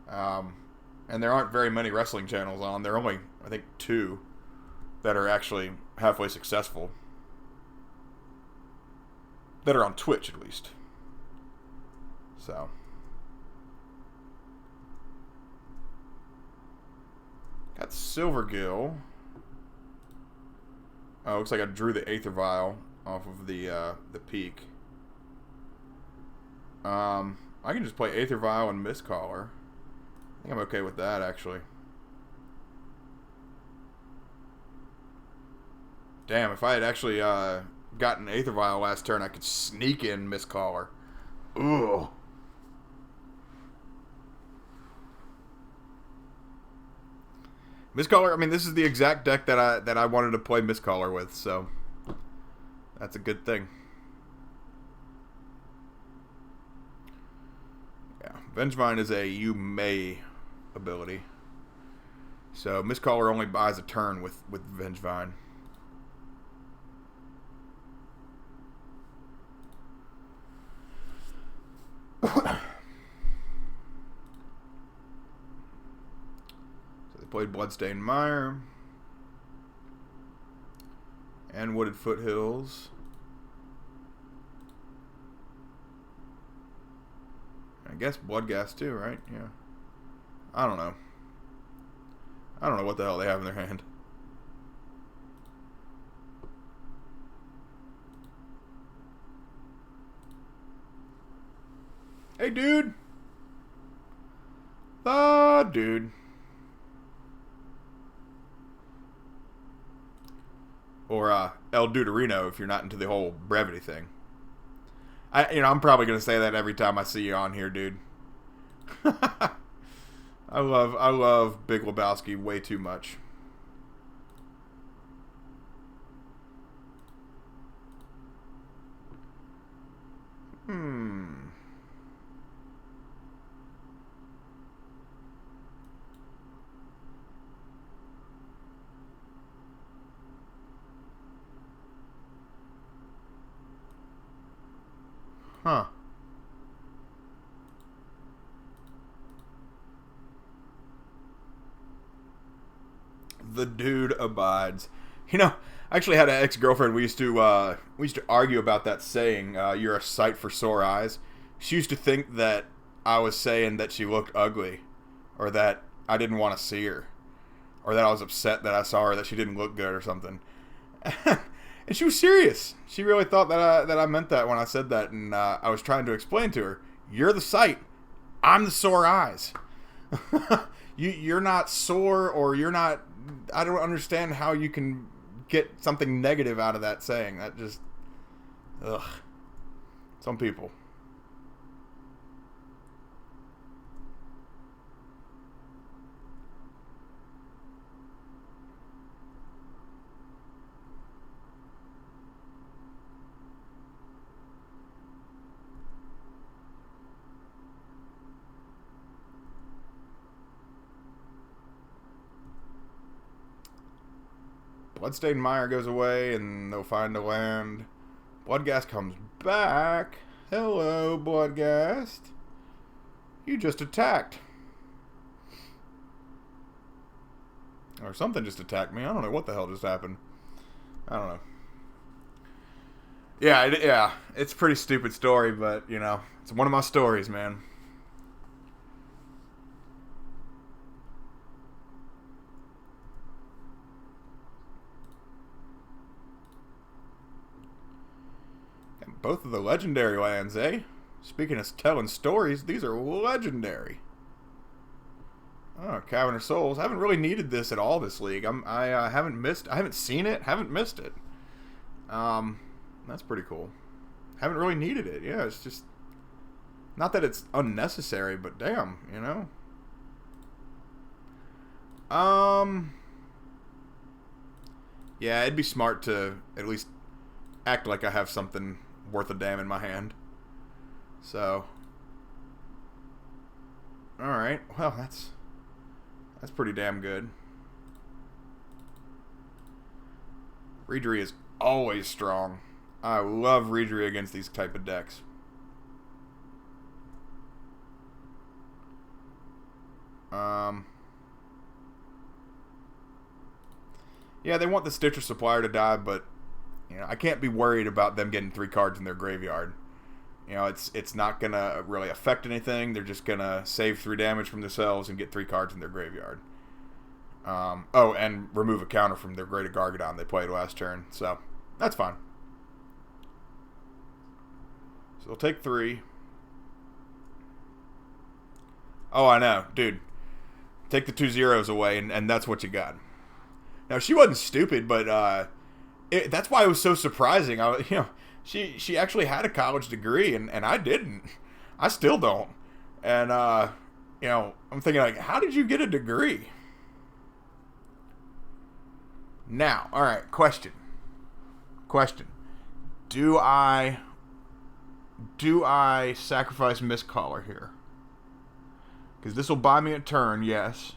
[SPEAKER 1] And there aren't very many wrestling channels on. There are only, I think, 2 that are actually halfway successful. That are on Twitch, at least. So. Got Silvergill. Oh, looks like I drew the Aether Vial off of the peak. I can just play Aether Vial and Mistcaller. I think I'm okay with that, actually. Damn, if I had actually gotten Aether Vial last turn, I could sneak in Mistcaller. Ugh. Mistcaller, I mean, this is the exact deck that I wanted to play Mistcaller with, so that's a good thing. Yeah, Vengevine is a you may ability. So Mistcaller only buys a turn with Vengevine. So they played Bloodstained Mire and Wooded Foothills. I guess Bloodghast too, right? Yeah. I don't know. I don't know what the hell they have in their hand. Hey, dude. Dude. Or El Duderino if you're not into the whole brevity thing. I'm probably gonna say that every time I see you on here, dude. I love Big Lebowski way too much. Huh. The dude abides. You know, I actually had an ex-girlfriend. We used to argue about that saying, "You're a sight for sore eyes." She used to think that I was saying that she looked ugly, or that I didn't want to see her, or that I was upset that I saw her, that she didn't look good or something. And she was serious. She really thought that I meant that when I said that, and I was trying to explain to her, "You're the sight. I'm the sore eyes." You're not sore, or you're not. I don't understand how you can get something negative out of that saying. That just, ugh. Some people. Bloodstained Mire goes away, and they'll find a land. Bloodghast comes back. Hello, Bloodghast. You just attacked. Or something just attacked me. I don't know what the hell just happened. I don't know. Yeah, it's a pretty stupid story, but, it's one of my stories, man. Both of the legendary lands, eh? Speaking of telling stories, these are legendary. Oh, Cavern of Souls. I haven't really needed this at all this league. I haven't seen it, haven't missed it. That's pretty cool. Haven't really needed it. Yeah, it's just not that it's unnecessary, but damn, Yeah, it'd be smart to at least act like I have something worth a damn in my hand. So, alright. Well, that's pretty damn good. Reedry is always strong. I love Reedry against these type of decks. Yeah, they want the Stitcher Supplier to die, but you know, I can't be worried about them getting 3 cards in their graveyard. You know, it's not gonna really affect anything. They're just gonna save 3 damage from themselves and get 3 cards in their graveyard. Oh, and remove a counter from their Greater Gargadon they played last turn. So that's fine. So they'll take 3. Oh, I know, dude. Take the 2 zeros away, and that's what you got. Now, she wasn't stupid, but that's why it was so surprising. She actually had a college degree, and I didn't. I still don't. And, I'm thinking, like, how did you get a degree? Now, all right, question. Do I sacrifice Mistcaller here? Because this will buy me a turn, yes.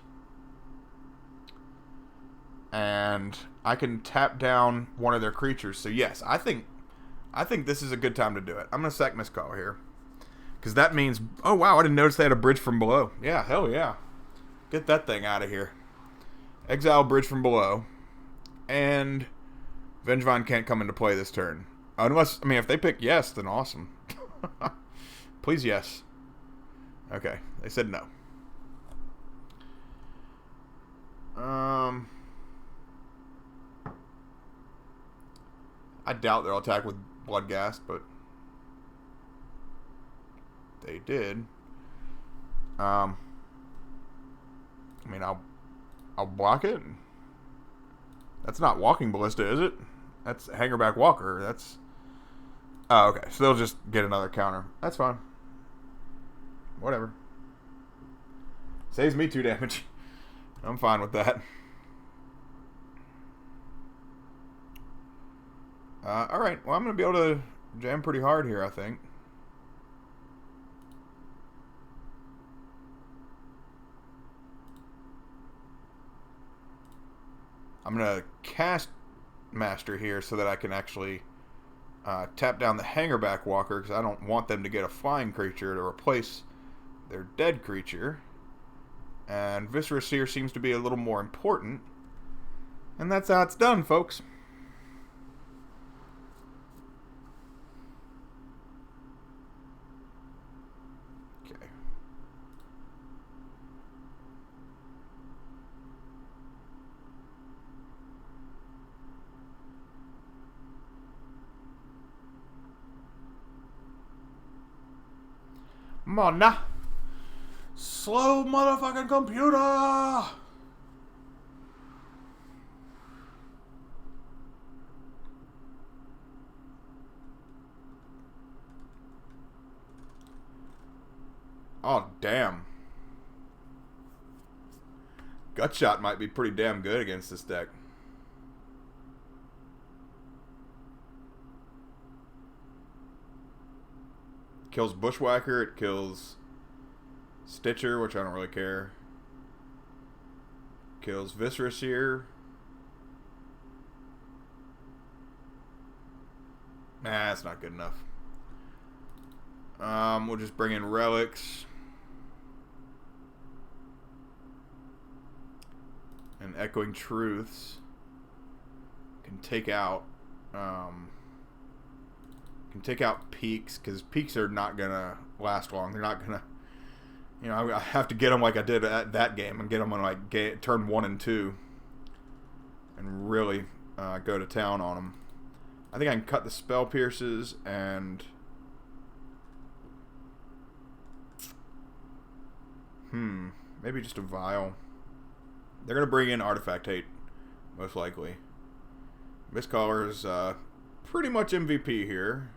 [SPEAKER 1] And I can tap down one of their creatures. So yes, I think this is a good time to do it. I'm going to sack Mistcaller here. Because that means... Oh, wow, I didn't notice they had a Bridge from Below. Yeah, hell yeah. Get that thing out of here. Exile Bridge from Below. And Vengevine can't come into play this turn. Unless, if they pick yes, then awesome. Please yes. Okay, they said no. I doubt they'll attack with Bloodghast, but they did. I'll block it. That's not Walking Ballista, is it? That's Hangerback Walker. That's... Oh, okay. So they'll just get another counter. That's fine. Whatever. Saves me 2 damage. I'm fine with that. Alright. Well, I'm going to be able to jam pretty hard here, I think. I'm going to cast Master here so that I can actually tap down the Hangerback Walker, because I don't want them to get a flying creature to replace their dead creature. And Viscera Seer seems to be a little more important. And that's how it's done, folks. Okay. Come on now. Slow motherfucking computer! Oh, damn. Gutshot might be pretty damn good against this deck. Kills Bushwhacker, it kills Stitcher, which I don't really care. Kills Viscera Seer. Nah, that's not good enough. We'll just bring in Relics. And Echoing Truths. Can take out Peaks, because Peaks are not gonna last long. They're not gonna... I have to get them like I did at that game, and get them on like turn 1 and 2, and really go to town on them. I think I can cut the Spell Pierces and maybe just a Vial. They're gonna bring in Artifact Hate, most likely. Mistcaller is pretty much MVP here.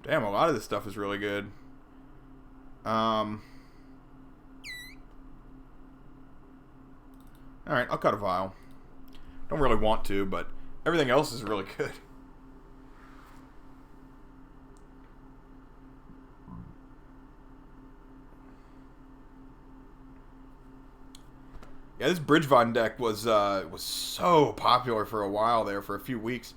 [SPEAKER 1] Damn, a lot of this stuff is really good. Alright, I'll cut a vial. Don't really want to, but everything else is really good. Yeah, this Bridgevine deck was so popular for a while there, for a few weeks.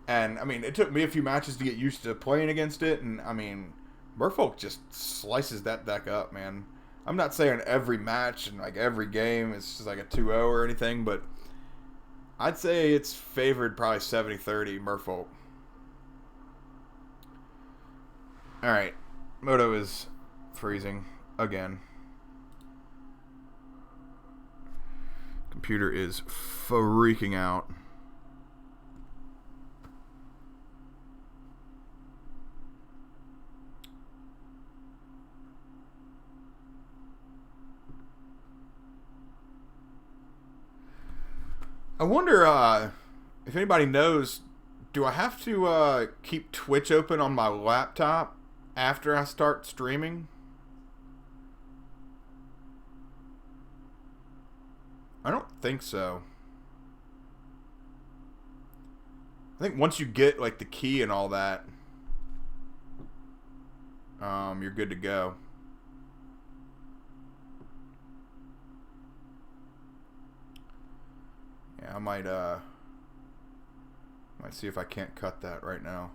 [SPEAKER 1] And, I mean, it took me a few matches to get used to playing against it. And, I mean, Merfolk just slices that deck up, man. I'm not saying every match and, like, every game is just like a 2-0 or anything, but I'd say it's favored probably 70-30 Merfolk. Alright. Moto is freezing again. Computer is freaking out. I wonder if anybody knows, do I have to keep Twitch open on my laptop after I start streaming? I don't think so. I think once you get like the key and all that, you're good to go. Yeah, I might see if I can't cut that right now.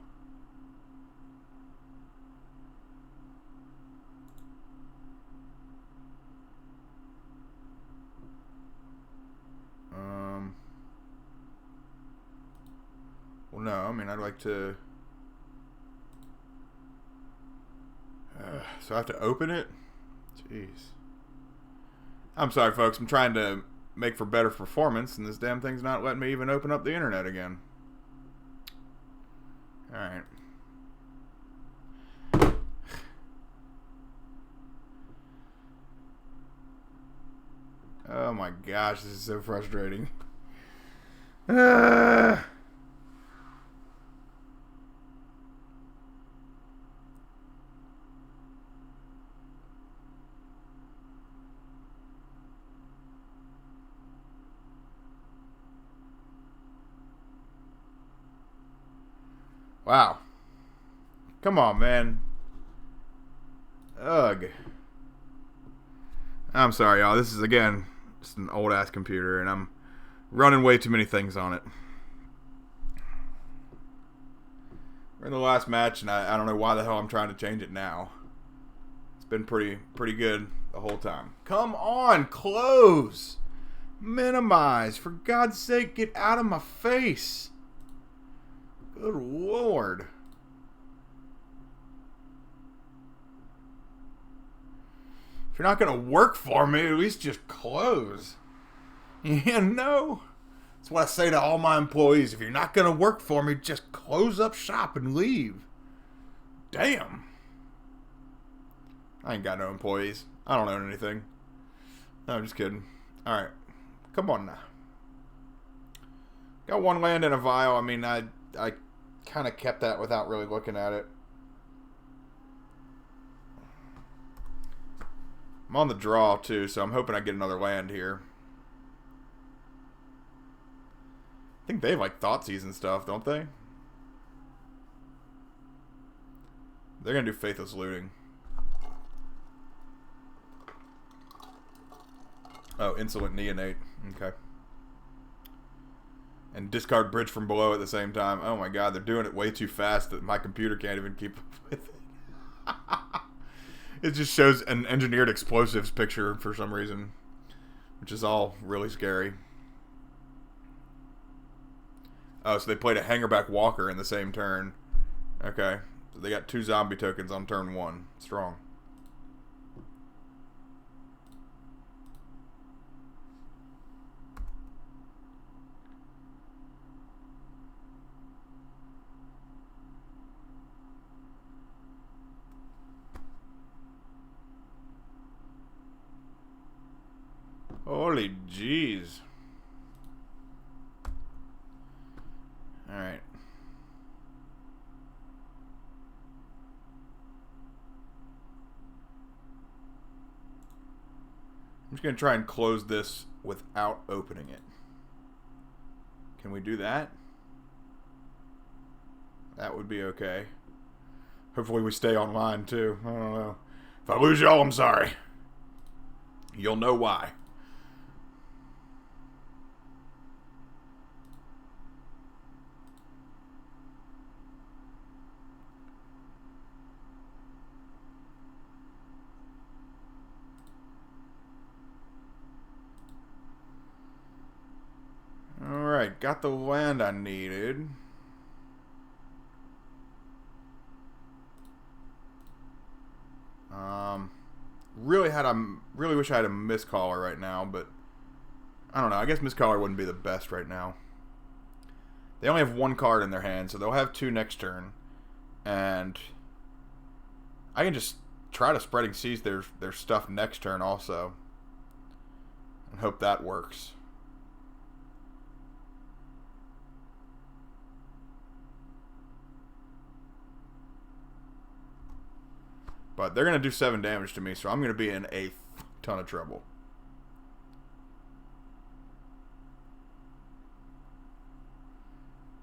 [SPEAKER 1] Well, no, I mean, I'd like to... so I have to open it? Jeez. I'm sorry, folks. I'm trying to make for better performance, and this damn thing's not letting me even open up the internet again. Alright. Oh my gosh, this is so frustrating. Wow. Come on, man. Ugh. I'm sorry, y'all. This is, again, just an old-ass computer, and I'm running way too many things on it. We're in the last match, and I don't know why the hell I'm trying to change it now. It's been pretty good the whole time. Come on, close! Minimize. For God's sake, get out of my face. Good Lord. If you're not going to work for me, at least just close. You know? That's what I say to all my employees. If you're not going to work for me, just close up shop and leave. Damn. I ain't got no employees. I don't own anything. No, I'm just kidding. Alright. Come on now. Got one land and a vial. I mean, I kind of kept that without really looking at it. I'm on the draw, too, so I'm hoping I get another land here. I think they have, like, Thoughtseize and stuff, don't they? They're going to do Faithless Looting. Oh, Insolent Neonate. Okay. And discard Bridge from Below at the same time. Oh my god, they're doing it way too fast that my computer can't even keep up with it. It just shows an engineered explosives picture for some reason, which is all really scary. Oh, so they played a Hangerback Walker in the same turn. Okay. So they got 2 zombie tokens on turn 1. Strong. Holy jeez. Alright. just going to try and close this without opening it. Can we do that? That would be okay. Hopefully we stay online too. I don't know. If I lose y'all, I'm sorry. You'll know why. Alright, got the land I needed. Really wish I had a Mistcaller right now, but I don't know. I guess Mistcaller wouldn't be the best right now. They only have one card in their hand, so they'll have 2 next turn. And I can just try to Spreading Seas their stuff next turn also. And hope that works. But they're going to do 7 damage to me, so I'm going to be in a ton of trouble.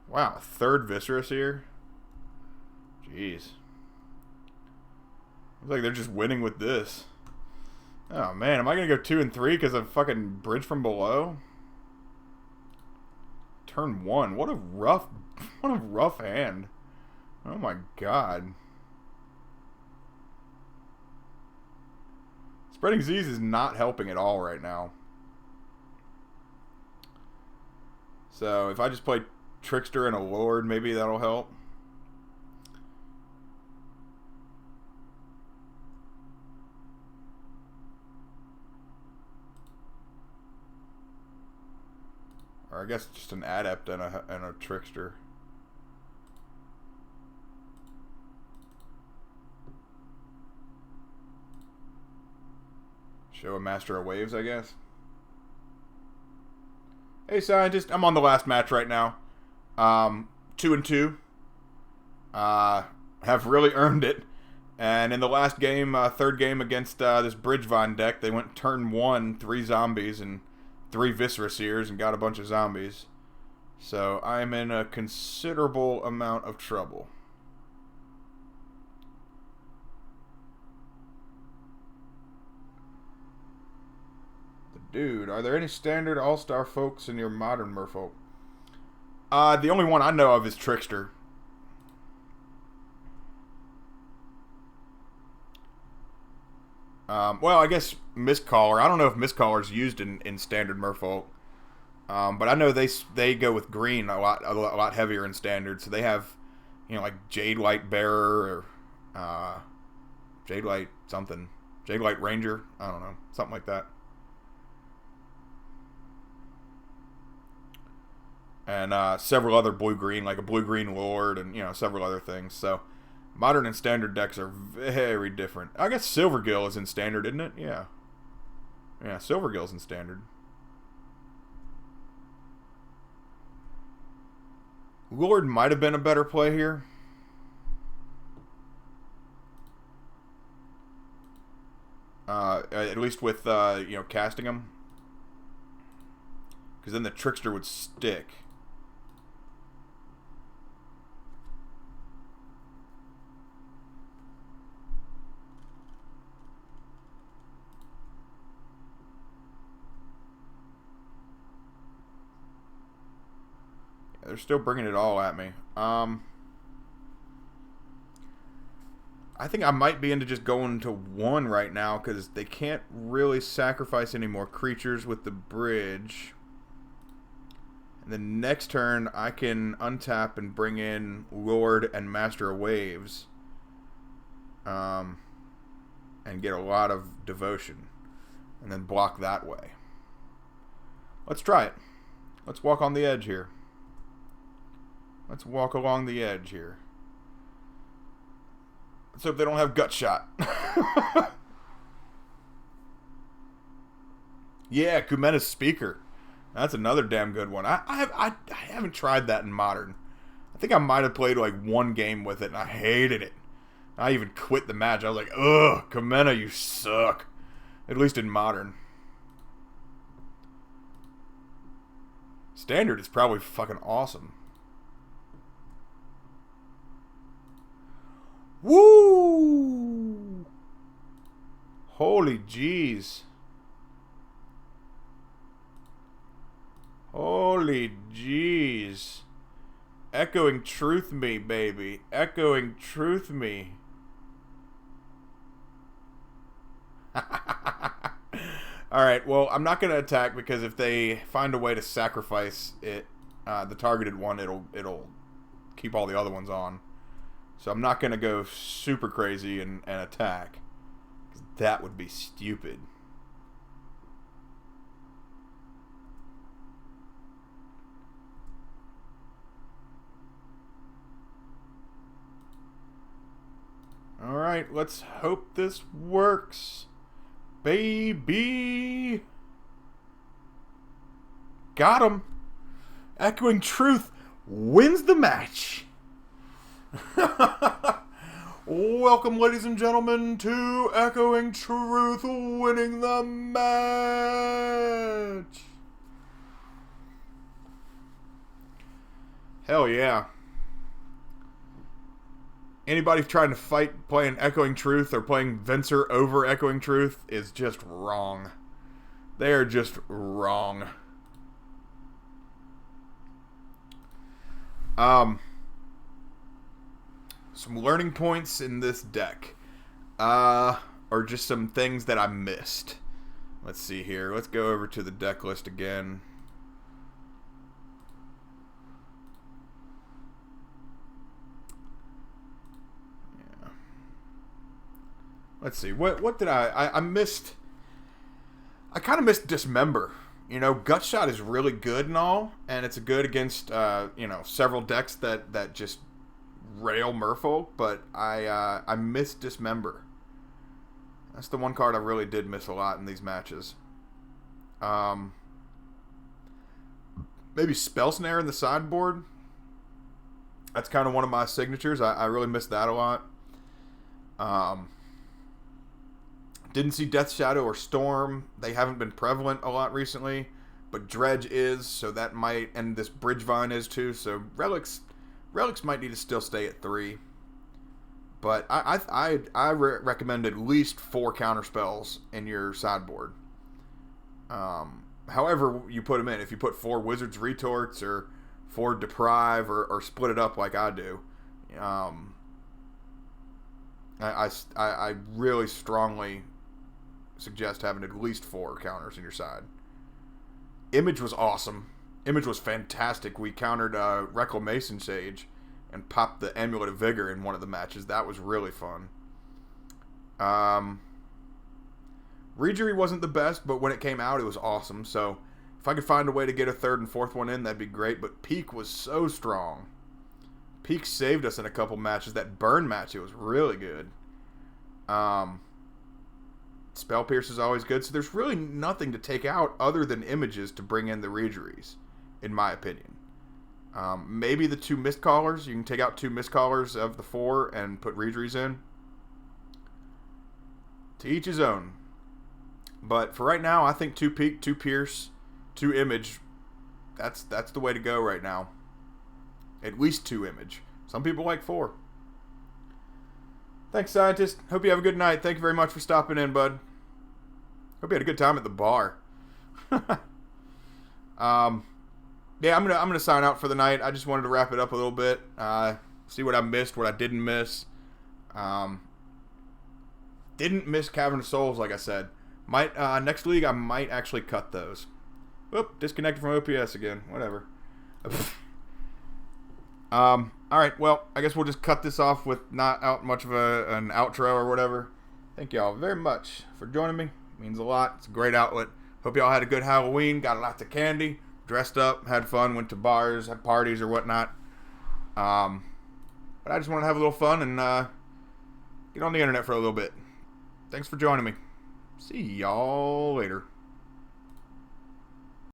[SPEAKER 1] Wow, 3rd Viscerous here? Jeez. Looks like they're just winning with this. Oh man, am I going to go 2 and 3 because of fucking Bridge from Below? Turn 1. What a rough hand. Oh my god. Spreading Seas is not helping at all right now. So if I just play Trickster and a Lord, maybe that'll help. Or I guess just an Adept and a Trickster. Show a Master of Waves, I guess. Hey, Scientist. I'm on the last match right now. 2 and 2. Have really earned it. And in the last game, 3rd game against this Bridgevine deck, they went turn 1, 3 zombies and 3 Visceraseers and got a bunch of zombies. So I'm in a considerable amount of trouble. Dude, are there any standard all-star folks in your modern Merfolk? The only one I know of is Trickster. Well, I guess Mistcaller. I don't know if Mistcaller is used in standard Merfolk. But I know they go with green a lot heavier in standard. So they have, like Jade Light Bearer or Jade Light something. Jade Light Ranger. I don't know. Something like that. And several other blue-green, like a blue-green Lord, and, several other things. So, modern and standard decks are very different. I guess Silvergill is in standard, isn't it? Yeah. Yeah, Silvergill's in standard. Lord might have been a better play here. At least with, casting them. Because then the Trickster would stick. They're still bringing it all at me. I think I might be into just going to 1 right now because they can't really sacrifice any more creatures with the bridge. And then next turn, I can untap and bring in Lord and Master of Waves. And get a lot of devotion. And then block that way. Let's try it. Let's walk on the edge here. Let's walk along the edge here. Let's hope they don't have Gut Shot. Yeah, Kumena's Speaker. That's another damn good one. I haven't tried that in Modern. I think I might have played like 1 game with it, and I hated it. I even quit the match. I was like, ugh, Kumena, you suck. At least in Modern. Standard is probably fucking awesome. Woo! Holy jeez. Holy jeez. Echoing truth me, baby. Echoing truth me. Alright, well, I'm not going to attack because if they find a way to sacrifice it, the targeted one, it'll keep all the other ones on. So I'm not going to go super crazy and attack. 'Cause that would be stupid. Alright, let's hope this works. Baby! Got him! Echoing Truth wins the match! Welcome, ladies and gentlemen, to Echoing Truth winning the match! Hell yeah. Anybody trying to fight playing Echoing Truth or playing Venser over Echoing Truth is just wrong. They are just wrong. Some learning points in this deck. Or just some things that I missed. Let's see here. Let's go over to the deck list again. Let's see. What did I missed? I kind of missed Dismember. You know, Gutshot is really good and all, and it's good against you know, several decks that just rail Merfolk. But I missed Dismember. That's the one card I really did miss a lot in these matches. Maybe Spell Snare in the sideboard. That's kind of one of my signatures. I really missed that a lot. Didn't see Death Shadow or Storm. They haven't been prevalent a lot recently, but Dredge is, so that might, and this Bridgevine is too, so Relics might need to still stay at 3. But I recommend at least 4 counterspells in your sideboard. However you put them in. If you put 4 Wizard's Retorts or 4 Deprive or split it up like I do, I really strongly suggest having at least 4 counters in your side. Image was awesome. Image was fantastic. We countered Reclamation Sage and popped the Amulet of Vigor in one of the matches. That was really fun. Regery wasn't the best, but when it came out, it was awesome. So if I could find a way to get a 3rd and 4th one in, that'd be great. But Peak was so strong. Peak saved us in a couple matches. That burn match, it was really good. Spell Pierce is always good. So there's really nothing to take out other than images to bring in the Regeries, in my opinion. Maybe the 2 Mist Callers. You can take out 2 Mist Callers of the 4 and put Regeries in. To each his own. But for right now, I think 2 Peak, 2 Pierce, 2 Image. That's the way to go right now. At least 2 Image. Some people like 4. Thanks, Scientist. Hope you have a good night. Thank you very much for stopping in, bud. Hope you had a good time at the bar. Yeah, I'm gonna sign out for the night. I just wanted to wrap it up a little bit. See what I missed, what I didn't miss. Didn't miss Cavern of Souls, like I said. Might next league I might actually cut those. Whoop, disconnected from OPS again. Whatever. Alright, well, I guess we'll just cut this off with not out much of an outro or whatever. Thank y'all very much for joining me. It means a lot. It's a great outlet. Hope y'all had a good Halloween, got lots of candy, dressed up, had fun, went to bars, had parties or whatnot. But I just want to have a little fun and get on the internet for a little bit. Thanks for joining me. See y'all later.